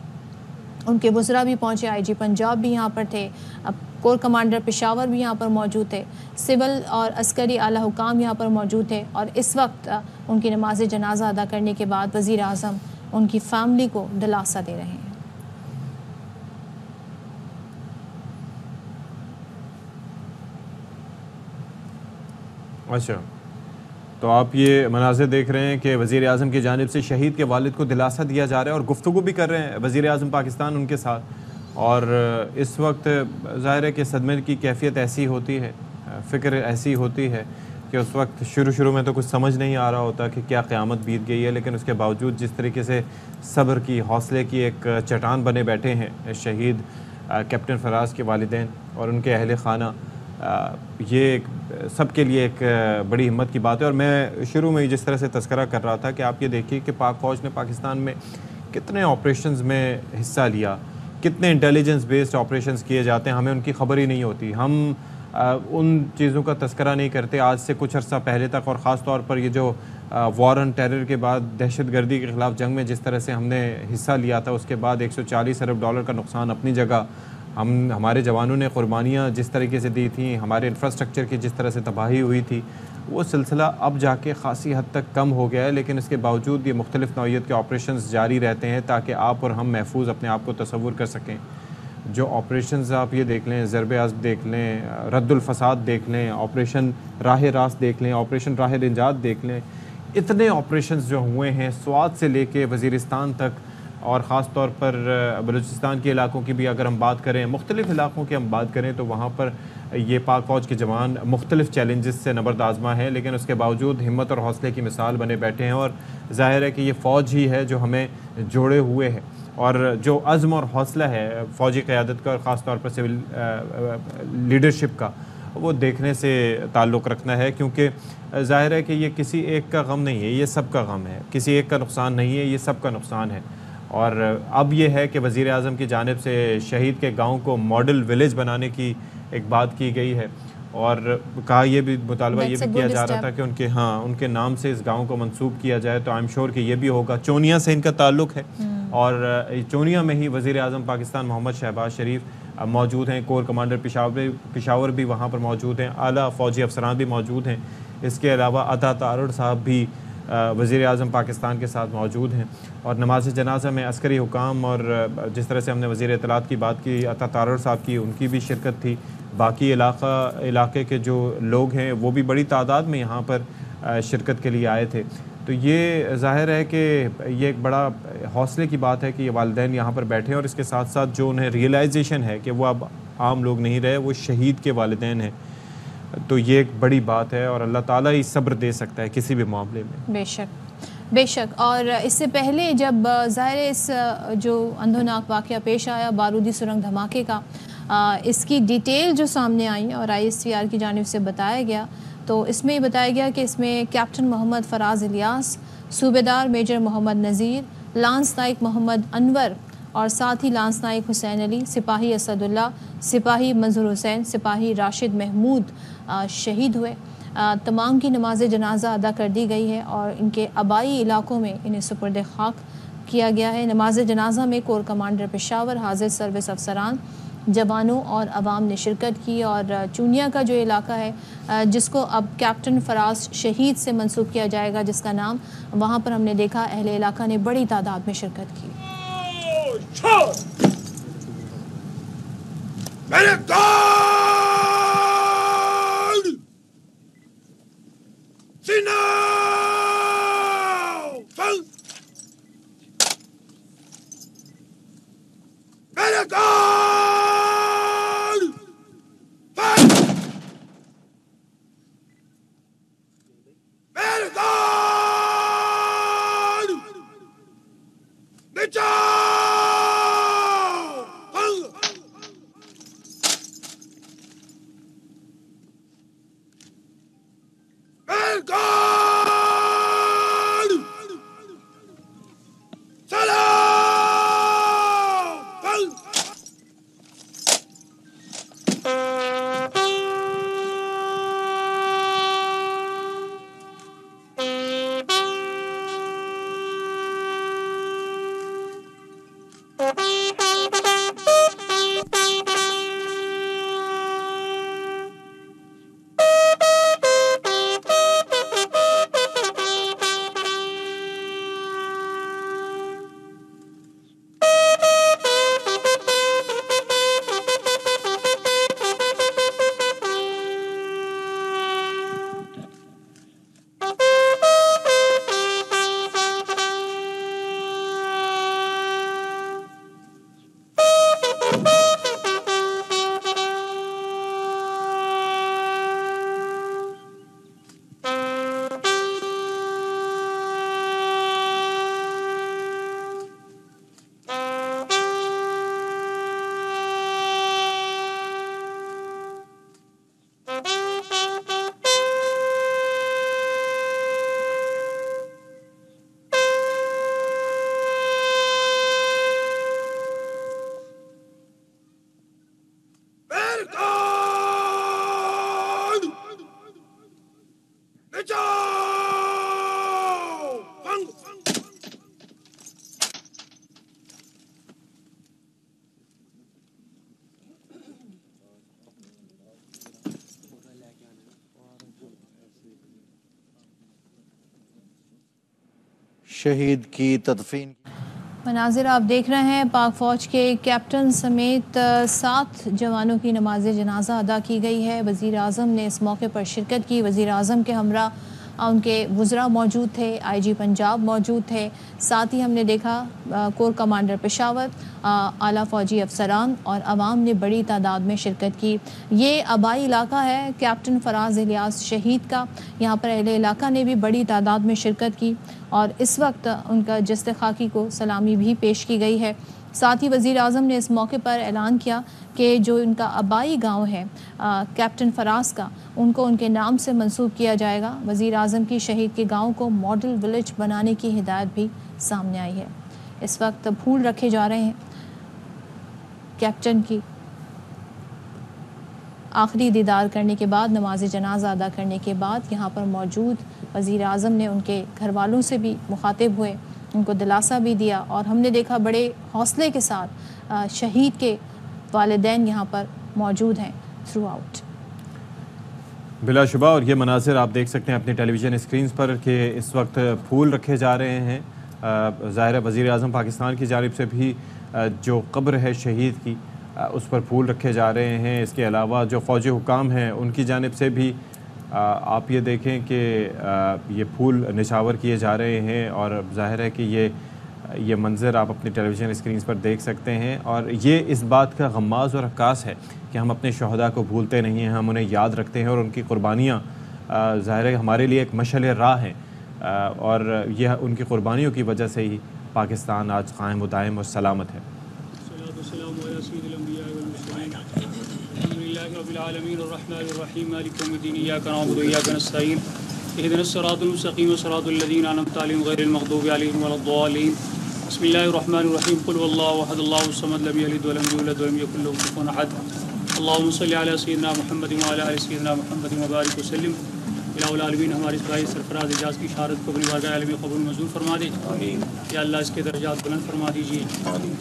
उनके वज़रा भी पहुँचे, IG पंजाब भी यहाँ पर थे, अब कोर कमांडर पेशावर भी यहाँ पर मौजूद थे, सिविल और अस्करी आला हुकाम यहाँ पर मौजूद थे। और इस वक्त उनकी नमाज जनाजा अदा करने के बाद वज़ीर आज़म उनकी फैमिली को दिलासा दे रहे हैं।
अच्छा, तो आप ये मनाज़िर देख रहे हैं कि वज़ीर आज़म की जानिब से शहीद के वालिद को दिलासा दिया जा रहा है और गुफ्तगू भी कर रहे हैं वज़ीर आज़म पाकिस्तान उनके साथ। और इस वक्त ज़ाहिर है कि सदमे की कैफियत ऐसी होती है, फ़िक्र ऐसी होती है कि उस वक्त शुरू में तो कुछ समझ नहीं आ रहा होता कि क्या क़यामत बीत गई है, लेकिन उसके बावजूद जिस तरीके से सब्र की, हौसले की एक चट्टान बने बैठे हैं शहीद कैप्टन फराज के वालिदैन और उनके अहल खाना, ये सब के लिए एक बड़ी हिम्मत की बात है। और मैं शुरू में जिस तरह से तज़किरा कर रहा था कि आप ये देखिए कि पाक फ़ौज ने पाकिस्तान में कितने ऑपरेशंस में हिस्सा लिया, कितने इंटेलिजेंस बेस्ड ऑपरेशंस किए जाते हैं, हमें उनकी खबर ही नहीं होती। हम उन चीज़ों का तज़किरा नहीं करते आज से कुछ अर्सा पहले तक। और ख़ास तौर पर ये जो वॉर ऑन टेरर के बाद दहशतगर्दी के ख़िलाफ़ जंग में जिस तरह से हमने हिस्सा लिया था, उसके बाद $140 अरब का नुकसान अपनी जगह, हमारे जवानों ने कुर्बानियाँ जिस तरीके से दी थी, हमारे इंफ्रास्ट्रक्चर की जिस तरह से तबाही हुई थी, वो सिलसिला अब जाके ख़ासी हद तक कम हो गया है। लेकिन इसके बावजूद ये मुख्तलिफ़ नौइयत के ऑपरेशंस जारी रहते हैं ताकि आप और हम महफूज अपने आप को तसव्वुर कर सकें। जो ऑपरेशंस आप ये देख लें, ज़रब अज़्ब देख लें, रद्दुल फ़साद देख लें, ऑपरेशन राह रास्त देख लें, ऑपरेशन राह निजात देख लें, इतने ऑपरेशंस जो हुए हैं स्वात से लेके वज़ीरिस्तान तक, और ख़ास तौर पर बलूचिस्तान के इलाकों की भी अगर हम बात करें, मुख्तलिफ़ इलाकों की हम बात करें, तो वहाँ पर ये पाक फ़ौज के जवान मुख्तलिफ़ चैलेंजेस से नबर्द आज़मा है, लेकिन उसके बावजूद हिम्मत और हौसले की मिसाल बने बैठे हैं। और ज़ाहिर है कि ये फ़ौज ही है जो हमें जोड़े हुए है, और जो अज़्म और हौसला है फ़ौजी क़यादत का और ख़ास तौर पर सिविल लीडरशिप का, वो देखने से ताल्लुक़ रखना है। क्योंकि ज़ाहिर है कि ये किसी एक का गम नहीं है, ये सब का गम है, किसी एक का नुकसान नहीं है, ये सब का नुकसान है। और अब ये है कि वज़ीर आज़म की जानिब से शहीद के गांव को मॉडल विलेज बनाने की एक बात की गई है, और कहा यह भी मुतालबा ये भी किया जा रहा था कि उनके नाम से इस गांव को मंसूब किया जाए। तो आई एम श्योर कि ये भी होगा। चोनिया से इनका ताल्लुक़ है और चोनिया में ही वज़ीर आज़म पाकिस्तान मोहम्मद शहबाज शरीफ मौजूद हैं। कोर कमांडर पेशावर भी वहाँ पर मौजूद हैं। आला फ़ौजी अफसरान भी मौजूद हैं। इसके अलावा अता तारड़ साहब भी वज़ीर आज़म पाकिस्तान के साथ मौजूद हैं। और नमाज जनाजा में अस्करी हुकाम और जिस तरह से हमने वज़ीर इत्तलात की बात की, अता तारड़ साहब की, उनकी भी शिरकत थी। बाकी इलाके के जो लोग हैं वो भी बड़ी तादाद में यहाँ पर शिरकत के लिए आए थे। तो ये ज़ाहिर है कि ये एक बड़ा हौसले की बात है कि ये वालिदैन यहाँ पर बैठे हैं और इसके साथ साथ जो उन्हें रियलाइजेशन है कि वो अब आम लोग नहीं रहे, वो शहीद के वालिदैन हैं। तो ये एक बड़ी बात है और अल्लाह ताला ही सब्र दे सकता है किसी भी मामले में।
बेशक बेशक। और इससे पहले जब ज़ाहिर इस जो अंधोनाक वाक़या पेश आया बारूदी सुरंग धमाके का, इसकी डिटेल जो सामने आई और ISTR की जानिब से बताया गया, तो इसमें बताया गया कि इसमें कैप्टन मोहम्मद फराज इलियास, सूबेदार मेजर मोहम्मद नज़ीर, लांस नाइक मोहम्मद अनवर और साथ ही लांस नाइक हुसैन अली, सिपाही असदुल्ला, सिपाही मंजूर हुसैन, सिपाही राशिद महमूद शहीद हुए। तमाम की नमाज जनाजा अदा कर दी गई है और इनके आबाई इलाकों में इन्हें सुपुर्द खाक किया गया है। नमाज जनाजा में कोर कमांडर पेशावर, हाजिर सर्विस अफसरान, जवानों और अवाम ने शिरकत की। और चूनिया का जो इलाका है जिसको अब कैप्टन फराज शहीद से मंसूब किया जाएगा जिसका नाम, वहाँ पर हमने देखा अहले इलाका ने बड़ी तादाद में शिरकत की।
मेरे
शहीद की तदफीन।
मनाजिर आप देख रहे हैं, पाक फ़ौज के कैप्टन समेत 7 जवानों की नमाज जनाजा अदा की गई है। वज़ीर आज़म ने इस मौके पर शिरकत की। वज़ीर आज़म के हमरा उनके वज़रा मौजूद थे, IG पंजाब मौजूद थे। साथ ही हमने देखा कोर कमांडर पेशावर, आला फ़ौजी अफसरान और अवाम ने बड़ी तादाद में शिरकत की। ये आबाई इलाका है कैप्टन फराज इलियास शहीद का। यहाँ पर अहले इलाका ने भी बड़ी तादाद में शिरकत की और इस वक्त उनका जस्ते खाकी को सलामी भी पेश की गई है। साथ ही वज़ीर आज़म ने इस मौके पर ऐलान किया कि जो इनका आबाई गांव है कैप्टन फराज का, उनको उनके नाम से मंसूब किया जाएगा। वज़ीर आज़म की शहीद के गांव को मॉडल विलेज बनाने की हिदायत भी सामने आई है। इस वक्त फूल रखे जा रहे हैं कैप्टन की आखिरी दीदार करने के बाद, नमाज जनाजा अदा करने के बाद यहाँ पर मौजूद वज़ीर आज़म ने उनके घर वालों से भी मुखातिब हुए उनको दिलासा भी दिया, और हमने देखा बड़े हौसले के साथ शहीद के वालिदैन यहाँ पर मौजूद हैं थ्रू आउट।
बिलाशुबा, और ये मनाजिर आप देख सकते हैं अपनी टेलीविज़न स्क्रीन पर कि इस वक्त फूल रखे जा रहे हैं। ज़ाहिर है वज़ीर आज़म पाकिस्तान की जानिब से भी जो कब्र है शहीद की उस पर फूल रखे जा रहे हैं। इसके अलावा जो फ़ौजी हुकाम हैं उनकी जानिब से भी आप ये देखें कि ये फूल निछावर किए जा रहे हैं, और ज़ाहिर है कि ये मंज़र आप अपनी टेलीविज़न स्क्रीन पर देख सकते हैं। और ये इस बात का गम्माज़ और अक्कास है कि हम अपने शहदा को भूलते नहीं हैं, हम उन्हें याद रखते हैं, और उनकी कुर्बानियाँ ज़ाहिर है हमारे लिए एक मशअल राह हैं, और यह उनकी कुर्बानियों की वजह से ही पाकिस्तान आज कायम दायम और सलामत है।
आलमीन हमारे इस भाई सरफराज एजाज की शहादत को अपनी बारगाह आलमी कबूल मंजूर फरमा दे। या अल्लाह इसके दर्जात बुलंद फरमा दीजिए,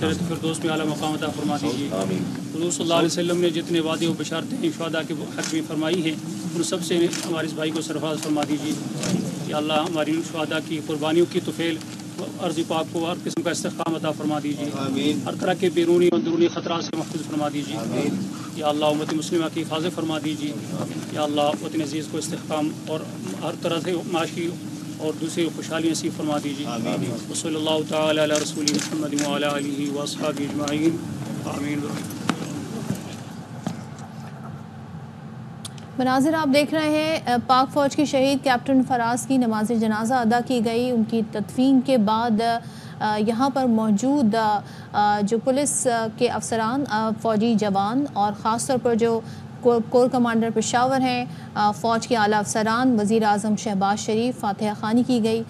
जन्नत फिरदौस में आला मकाम अता फरमा दीजिए। हुज़ूर सल्लल्लाहु अलैहि वसल्लम ने जितने वादे और बशारतें शुहदा के हक़ में फरमाई हैं उन सब से हमारे इस भाई को सरफराज फरमा दीजिए। या अल्लाह हमारी शुहदा की कुर्बानियों की तुफ़ैल अर्ज़ पाक को हर किस्म का इस्तिक़ाम अता फरमा दीजिए, हर तरह के बैरूनी और अंदरूनी ख़तरात से महफूज़ फरमा दीजिए। या अल्लाह उम्मत मुस्लिमा की हिफाज़त फरमा दीजिए। या अल्लाह वतन अज़ीज़ को इस्तिक़ाम और हर तरह से माशी और दूसरी खुशहाली नसीब फरमा दीजिए। वसल्लल्लाहु तआला अला रसूलिही मुहम्मद व अला आलिही व अस्हाबिही अजमाइन, आमीन।
मनाजिर आप देख रहे हैं, पाक फ़ौज के शहीद कैप्टन फराज की नमाज जनाजा अदा की गई। उनकी तदफीन के बाद यहाँ पर मौजूद जो पुलिस के अफसरान, फ़ौजी जवान और ख़ास तौर पर जो कोर कमांडर पेशावर हैं, फ़ौज के आला अफसरान, वज़ीर आज़म शहबाज शरीफ, फातिहा ख़ानी की गई,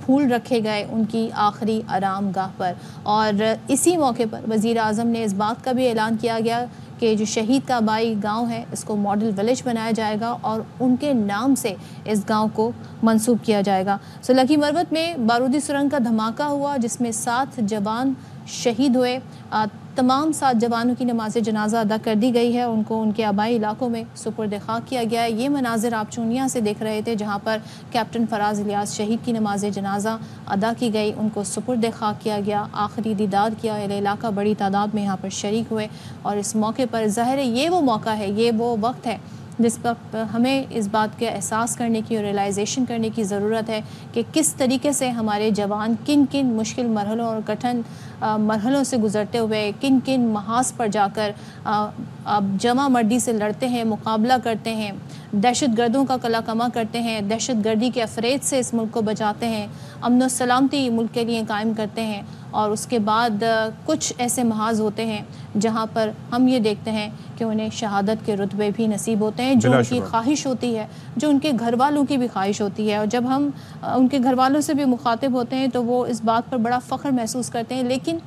फूल रखे गए उनकी आखिरी आराम गाह पर। और इसी मौके पर वज़ीर आज़म ने इस बात का भी ऐलान किया गया कि जो शहीद का आबाई गाँव है इसको मॉडल विलेज बनाया जाएगा और उनके नाम से इस गांव को मंसूब किया जाएगा। लकी मरवत में बारूदी सुरंग का धमाका हुआ जिसमें 7 जवान शहीद हुए। तमाम 7 जवानों की नमाज जनाजा अदा कर दी गई है, उनको उनके आबाई इलाकों में सुपुर्द खाक किया गया है। ये मनाजिर आप चूनिया से देख रहे थे जहाँ पर कैप्टन फराज इलियास शहीद की नमाज जनाजा अदा की गई, उनको सुपुर्द खाक किया गया, आखिरी दीदार किया। अहले इलाका बड़ी तादाद में यहाँ पर शरीक हुए और इस मौके पर ज़ाहिर है ये वो मौका है, ये वो वक्त है जिस पर हमें इस बात के एहसास करने की और रियलाइजेशन करने की ज़रूरत है कि किस तरीके से हमारे जवान किन किन मुश्किल मरहलों और कठिन मरहलों से गुज़रते हुए किन किन महाज पर जाकर जमा मर्दी से लड़ते हैं, मुकाबला करते हैं, दहशत गर्दों का कला कमा करते हैं, दहशत गर्दी के अफरेद से इस मुल्क को बचाते हैं, अमन व सलामती मुल्क के लिए कायम करते हैं। और उसके बाद कुछ ऐसे महाज होते हैं जहाँ पर हम ये देखते हैं कि उन्हें शहादत के रुतबे भी नसीब होते हैं, जो उनकी ख्वाहिश होती है, जो उनके घर वालों की भी ख्वाहिश होती है। और जब हम उनके घर वालों से भी मुखातिब होते हैं तो वो इस बात पर बड़ा फ़ख्र महसूस करते हैं। लेकिन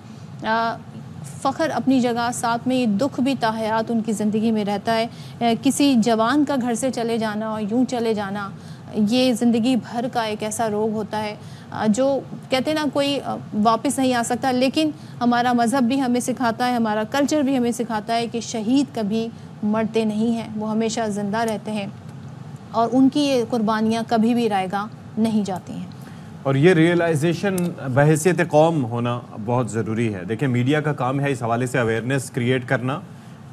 फ़ख्र अपनी जगह, साथ में ये दुख भी ताहयात उनकी ज़िंदगी में रहता है। किसी जवान का घर से चले जाना और यूँ चले जाना, ये ज़िंदगी भर का एक ऐसा रोग होता है जो कहते ना कोई वापस नहीं आ सकता। लेकिन हमारा मज़हब भी हमें सिखाता है, हमारा कल्चर भी हमें सिखाता है कि शहीद कभी मरते नहीं हैं, वो हमेशा ज़िंदा रहते हैं और उनकी ये कुर्बानियाँ कभी भी रायगा नहीं जाती हैं।
और ये रियलाइजेशन बहैसियत कौम होना बहुत ज़रूरी है। देखिए, मीडिया का काम है इस हवाले से अवेयरनेस क्रिएट करना,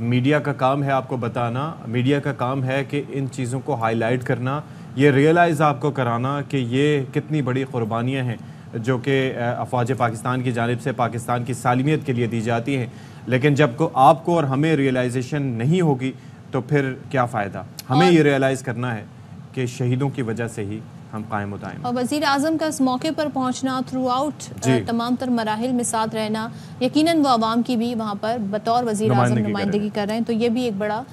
मीडिया का काम है आपको बताना, मीडिया का काम है कि इन चीज़ों को हाईलाइट करना, ये रियलाइज़ आपको कराना कि ये कितनी बड़ी कुर्बानियाँ हैं जो कि अफ़वाज पाकिस्तान की जानिब से पाकिस्तान की सालिमियत के लिए दी जाती हैं। लेकिन जब को आपको और हमें रियलाइजेशन नहीं होगी तो फिर क्या फ़ायदा। हमें ये रियलाइज़ करना है कि शहीदों की वजह से ही हम कायम होता है।
और वज़ीर आज़म का इस मौके पर पहुंचना, थ्रू आउट तमाम तर मराहिल में साथ रहना, यकीनन वो आवाम की भी वहाँ पर बतौर वज़ीर आज़म नुमाइंदगी कर रहे हैं, तो ये भी एक बड़ा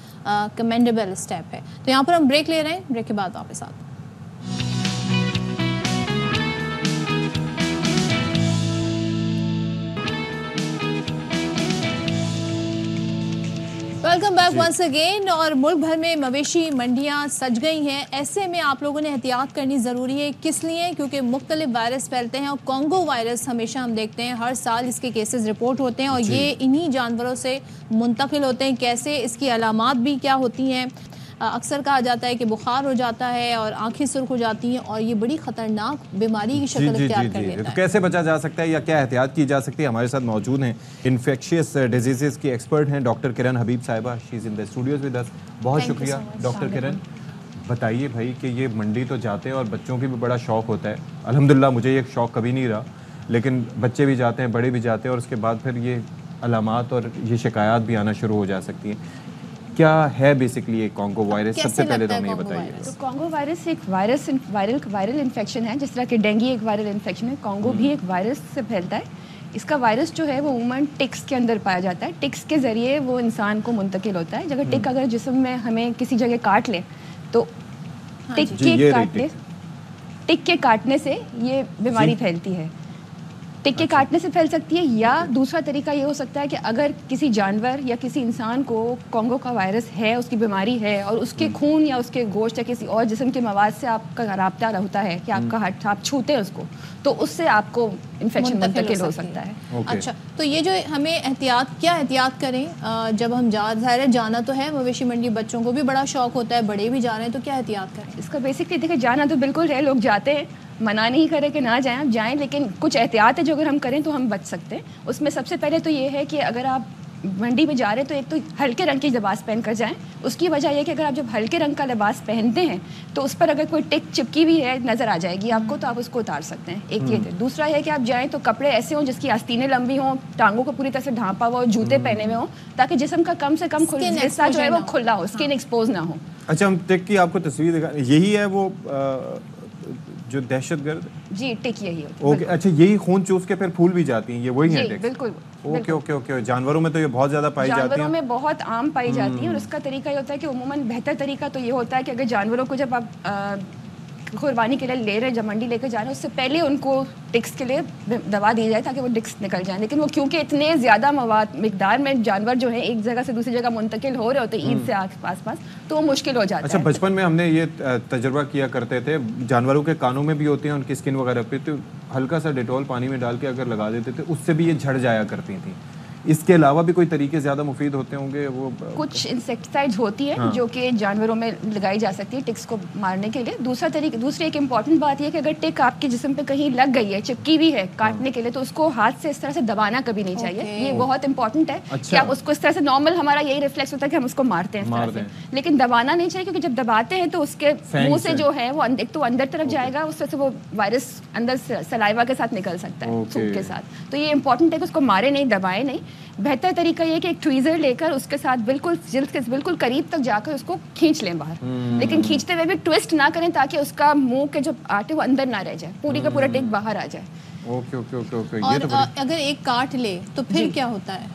कमेंडेबल स्टेप है। तो यहाँ पर हम ब्रेक ले रहे हैं, ब्रेक के बाद वापस आते हैं। Welcome back once again. और मुल्क भर में मवेशी मंडियां सज गई हैं। ऐसे में आप लोगों ने एहतियात करनी ज़रूरी है। किस लिए? क्योंकि मुख्तलिफ वायरस फैलते हैं और कॉन्गो वायरस हमेशा हम देखते हैं हर साल इसके केसेस रिपोर्ट होते हैं और ये इन्हीं जानवरों से मुंतकिल होते हैं। कैसे, इसकी अलामात भी क्या होती हैं? अक्सर कहा जाता है कि बुखार हो जाता है और आंखें सुर्ख हो जाती हैं और ये बड़ी ख़तरनाक बीमारी की शक्ल इख्तियार कर लेता है।
तो कैसे बचा जा सकता है या क्या एहतियात की जा सकती है? हमारे साथ मौजूद हैं इन्फेक्शियस डिजीज़ की एक्सपर्ट हैं डॉक्टर किरण हबीब साहिबा। She is in the Studios with us. बहुत शुक्रिया डॉक्टर किरण। बताइए भाई कि ये मंडी तो जाते हैं और बच्चों की भी बड़ा शौक़ होता है। अल्हम्दुलिल्लाह मुझे ये शौक़ कभी नहीं रहा, लेकिन बच्चे भी जाते हैं, बड़े भी जाते हैं और उसके बाद फिर ये अलामात और ये शिकायत भी आना शुरू हो जा सकती हैं। क्या है बेसिकली ये कॉन्गो वायरस? सबसे पहले तो हमें ये बताइए।
तो कॉन्गो वायरस एक वायरल इन्फेक्शन है। जिस तरह कि डेंगू एक वायरल इन्फेक्शन है, कॉन्गो भी एक वायरस से फैलता है। इसका वायरस जो है वो उमूमन टिक्स के अंदर पाया जाता है। टिक्स के ज़रिए वो इंसान को मुंतकिल होता है। अगर टिक अगर जिस्म में हमें किसी जगह काट ले तो टिक के काटने से ये बीमारी फैलती है। टिक के काटने से फैल सकती है, या दूसरा तरीका ये हो सकता है कि अगर किसी जानवर या किसी इंसान को कॉन्गो का वायरस है, उसकी बीमारी है और उसके खून या उसके गोश्त या किसी और जिस्म के मवाद से आपका राब्ता होता है कि आपका हाथ आप छूते हैं उसको, तो उससे आपको इन्फेक्शन मुंतकिल हो सकता है।
अच्छा, तो ये जो हमें क्या एहतियात करें जब हम ज़ाहिर जाना तो है मवेशी मंडी, बच्चों को भी बड़ा शौक होता है, बड़े भी जा रहे हैं, तो क्या एहतियात करें?
इसका बेसिकली देखिए, जाना तो बिल्कुल है, लोग जाते हैं, मना नहीं करे कि ना जाएं, आप जाएं, लेकिन कुछ एहतियात है जो अगर हम करें तो हम बच सकते हैं। उसमें सबसे पहले तो ये है कि अगर आप मंडी में जा रहे हैं तो एक तो हल्के रंग की लिबास पहन कर जाएं। उसकी वजह यह कि अगर आप जब हल्के रंग का लिबास पहनते हैं तो उस पर अगर कोई टिक चिपकी हुई है नज़र आ जाएगी आपको, तो आप उसको उतार सकते हैं। एक ये थे। दूसरा है कि आप जाएं तो कपड़े ऐसे हों जिसकी आस्तीनें लंबी हों, टांगों को पूरी तरह से ढांपा हुआ हो, जूते पहने हुए हों, ताकि जिस्म का कम से कम हिस्सा जो है वो खुला हो, स्किन एक्सपोज ना हो।
अच्छा, हम टिक की आपको तस्वीर दिखा, यही है वो जो दहशतगर्द?
जी, टिक यही होती है।
ओके, अच्छा, यही खून चूस के फिर फूल भी जाती हैं, ये वही है टिक?
बिल्कुल।
ओके। जानवरों में तो ये बहुत ज़्यादा पाई जाती है।
जानवरों में बहुत आम पाई जाती है और उसका तरीका ये होता है कि उमूमन बेहतर तरीका तो ये होता है कि अगर जानवरों को जब आप कुर्बानी के लिए ले रहे हैं, जब मंडी लेकर जा रहे हैं, उससे पहले उनको टिक्स के लिए दवा दी जाए ताकि वो टिक्स निकल जाए। लेकिन वो क्योंकि इतने ज़्यादा मिकदार में जानवर जो है एक जगह से दूसरी जगह मुंतकिल हो रहे होते हैं ईद से आस-पास, तो वो मुश्किल हो जाता है।
अच्छा, बचपन में हमने ये तजुर्बा किया करते थे, जानवरों के कानों में भी होती हैं, उनकी स्किन वगैरह पे, तो हल्का सा डेटॉल पानी में डाल के अगर लगा देते थे उससे भी ये झड़ जाया करती थी। इसके अलावा भी कोई तरीके ज़्यादा मुफीद होते होंगे? वो
कुछ इंसेक्टिसाइड्स होती है जो कि जानवरों में लगाई जा सकती है टिक्स को मारने के लिए। दूसरी एक इम्पॉर्टेंट बात यह कि अगर टिक आपके जिस्म पे कहीं लग गई है, चिपकी हुई है काटने के लिए, तो उसको हाथ से इस तरह से दबाना कभी नहीं चाहिए। ये बहुत इंपॉर्टेंट है कि आप उसको इस तरह से, नॉर्मल हमारा यही रिफ्लेक्स होता है कि हम उसको मारते हैं इस तरह से, लेकिन दबाना नहीं चाहिए, क्योंकि जब दबाते हैं तो उसके मुंह से जो है वो एक तो अंदर तरफ जाएगा, उससे से वो वायरस अंदर सलाइवा के साथ निकल सकता है, सूप के साथ। तो ये इंपॉर्टेंट है कि उसको मारे नहीं, दबाए नहीं। बेहतर तरीका ये कि एक ट्वीज़र लेकर उसके साथ बिल्कुल जिल्द के बिल्कुल करीब तक जाकर उसको खींच लें बाहर, लेकिन खींचते हुए भी ट्विस्ट ना करें ताकि उसका मुंह के जो आटे वो अंदर ना रह जाए, पूरी का पूरा टिक बाहर आ जाए।
ओके।
और अगर एक काट ले तो फिर क्या होता है?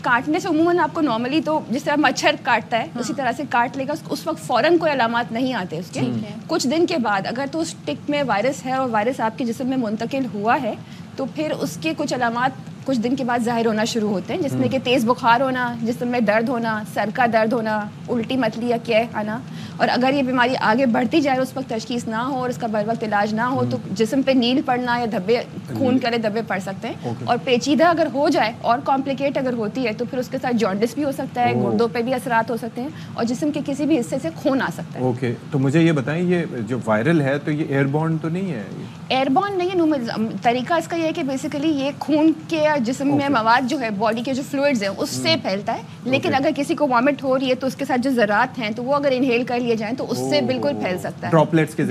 काटने से उमूमन आपको नॉर्मली तो जिस तरह मच्छर काटता है उसी तरह से काट लेगा, उस वक्त फ़ौरन कोई अलामात नहीं आते उसके। कुछ दिन के बाद अगर तो उस टिक में वायरस है और वायरस आपके जिस्म में मुंतकिल हुआ है, तो फिर उसके कुछ अलामात कुछ दिन के बाद ज़ाहिर होना शुरू होते हैं, जिसमें कि तेज़ बुखार होना, जिस्म में दर्द होना, सर का दर्द होना, उल्टी मतली या कै आना। और अगर ये बीमारी आगे बढ़ती जाए, उस वक्त तशखीस ना हो और इसका बर वक्त इलाज ना हो, तो जिस्म पे नील पड़ना या धब्बे, खून करे धब्बे पड़ सकते हैं। और पेचीदा अगर हो जाए और कॉम्प्लिकेट अगर होती है तो फिर उसके साथ जॉन्डिस भी हो सकता है, गुर्दों पे भी असरात हो सकते हैं और जिस्म के किसी भी हिस्से से खून आ सकता है।
ओके, तो मुझे ये बताएं, ये जो वायरल है तो ये एयरबॉर्न तो नहीं है?
एयरबॉर्न नहीं है। तरीका इसका ये है कि बेसिकली ये खून के या जिस्म में मवाद जो है, बॉडी के जो फ्लूइड्स हैं उससे फैलता है। लेकिन अगर किसी को वॉमिट हो रही है तो उसके साथ जो ज़रात हैं तो वो अगर इनहेल कर लिए जाएं तो उससे बिल्कुल फैल सकता है,
ड्रॉपलेट्स के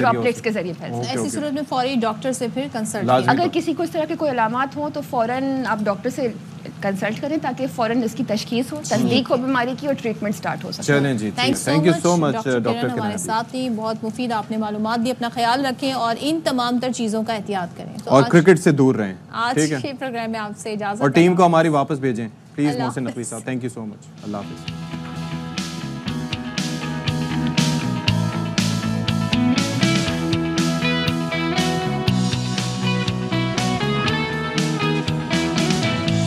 जरिए फैल सकता है।
ऐसी सूरत में फौरी डॉक्टर से फिर कंसल्ट,
अगर किसी को इस तरह के कोई अलामात हो तो फौरन आप डॉक्टर से कंसल्ट करें ताकि फौरन इसकी तशखीस हो, तस्दीक हो बीमारी की और ट्रीटमेंट स्टार्ट हो सके।
चलें जी, thank you so much doctor
हमारे साथ ही बहुत मुफीद आपने मालूमात दी। अपना ख्याल रखें और इन तमाम तर चीज़ों का एहतियात करें
और क्रिकेट से दूर रहें।
आज के प्रोग्राम में आपसे इजाज़त
और टीम को हमारी वापस भेजें प्लीज़। मोहसिन नकवी साहब, थैंक यू सो मच। अल्लाह हाफिज़।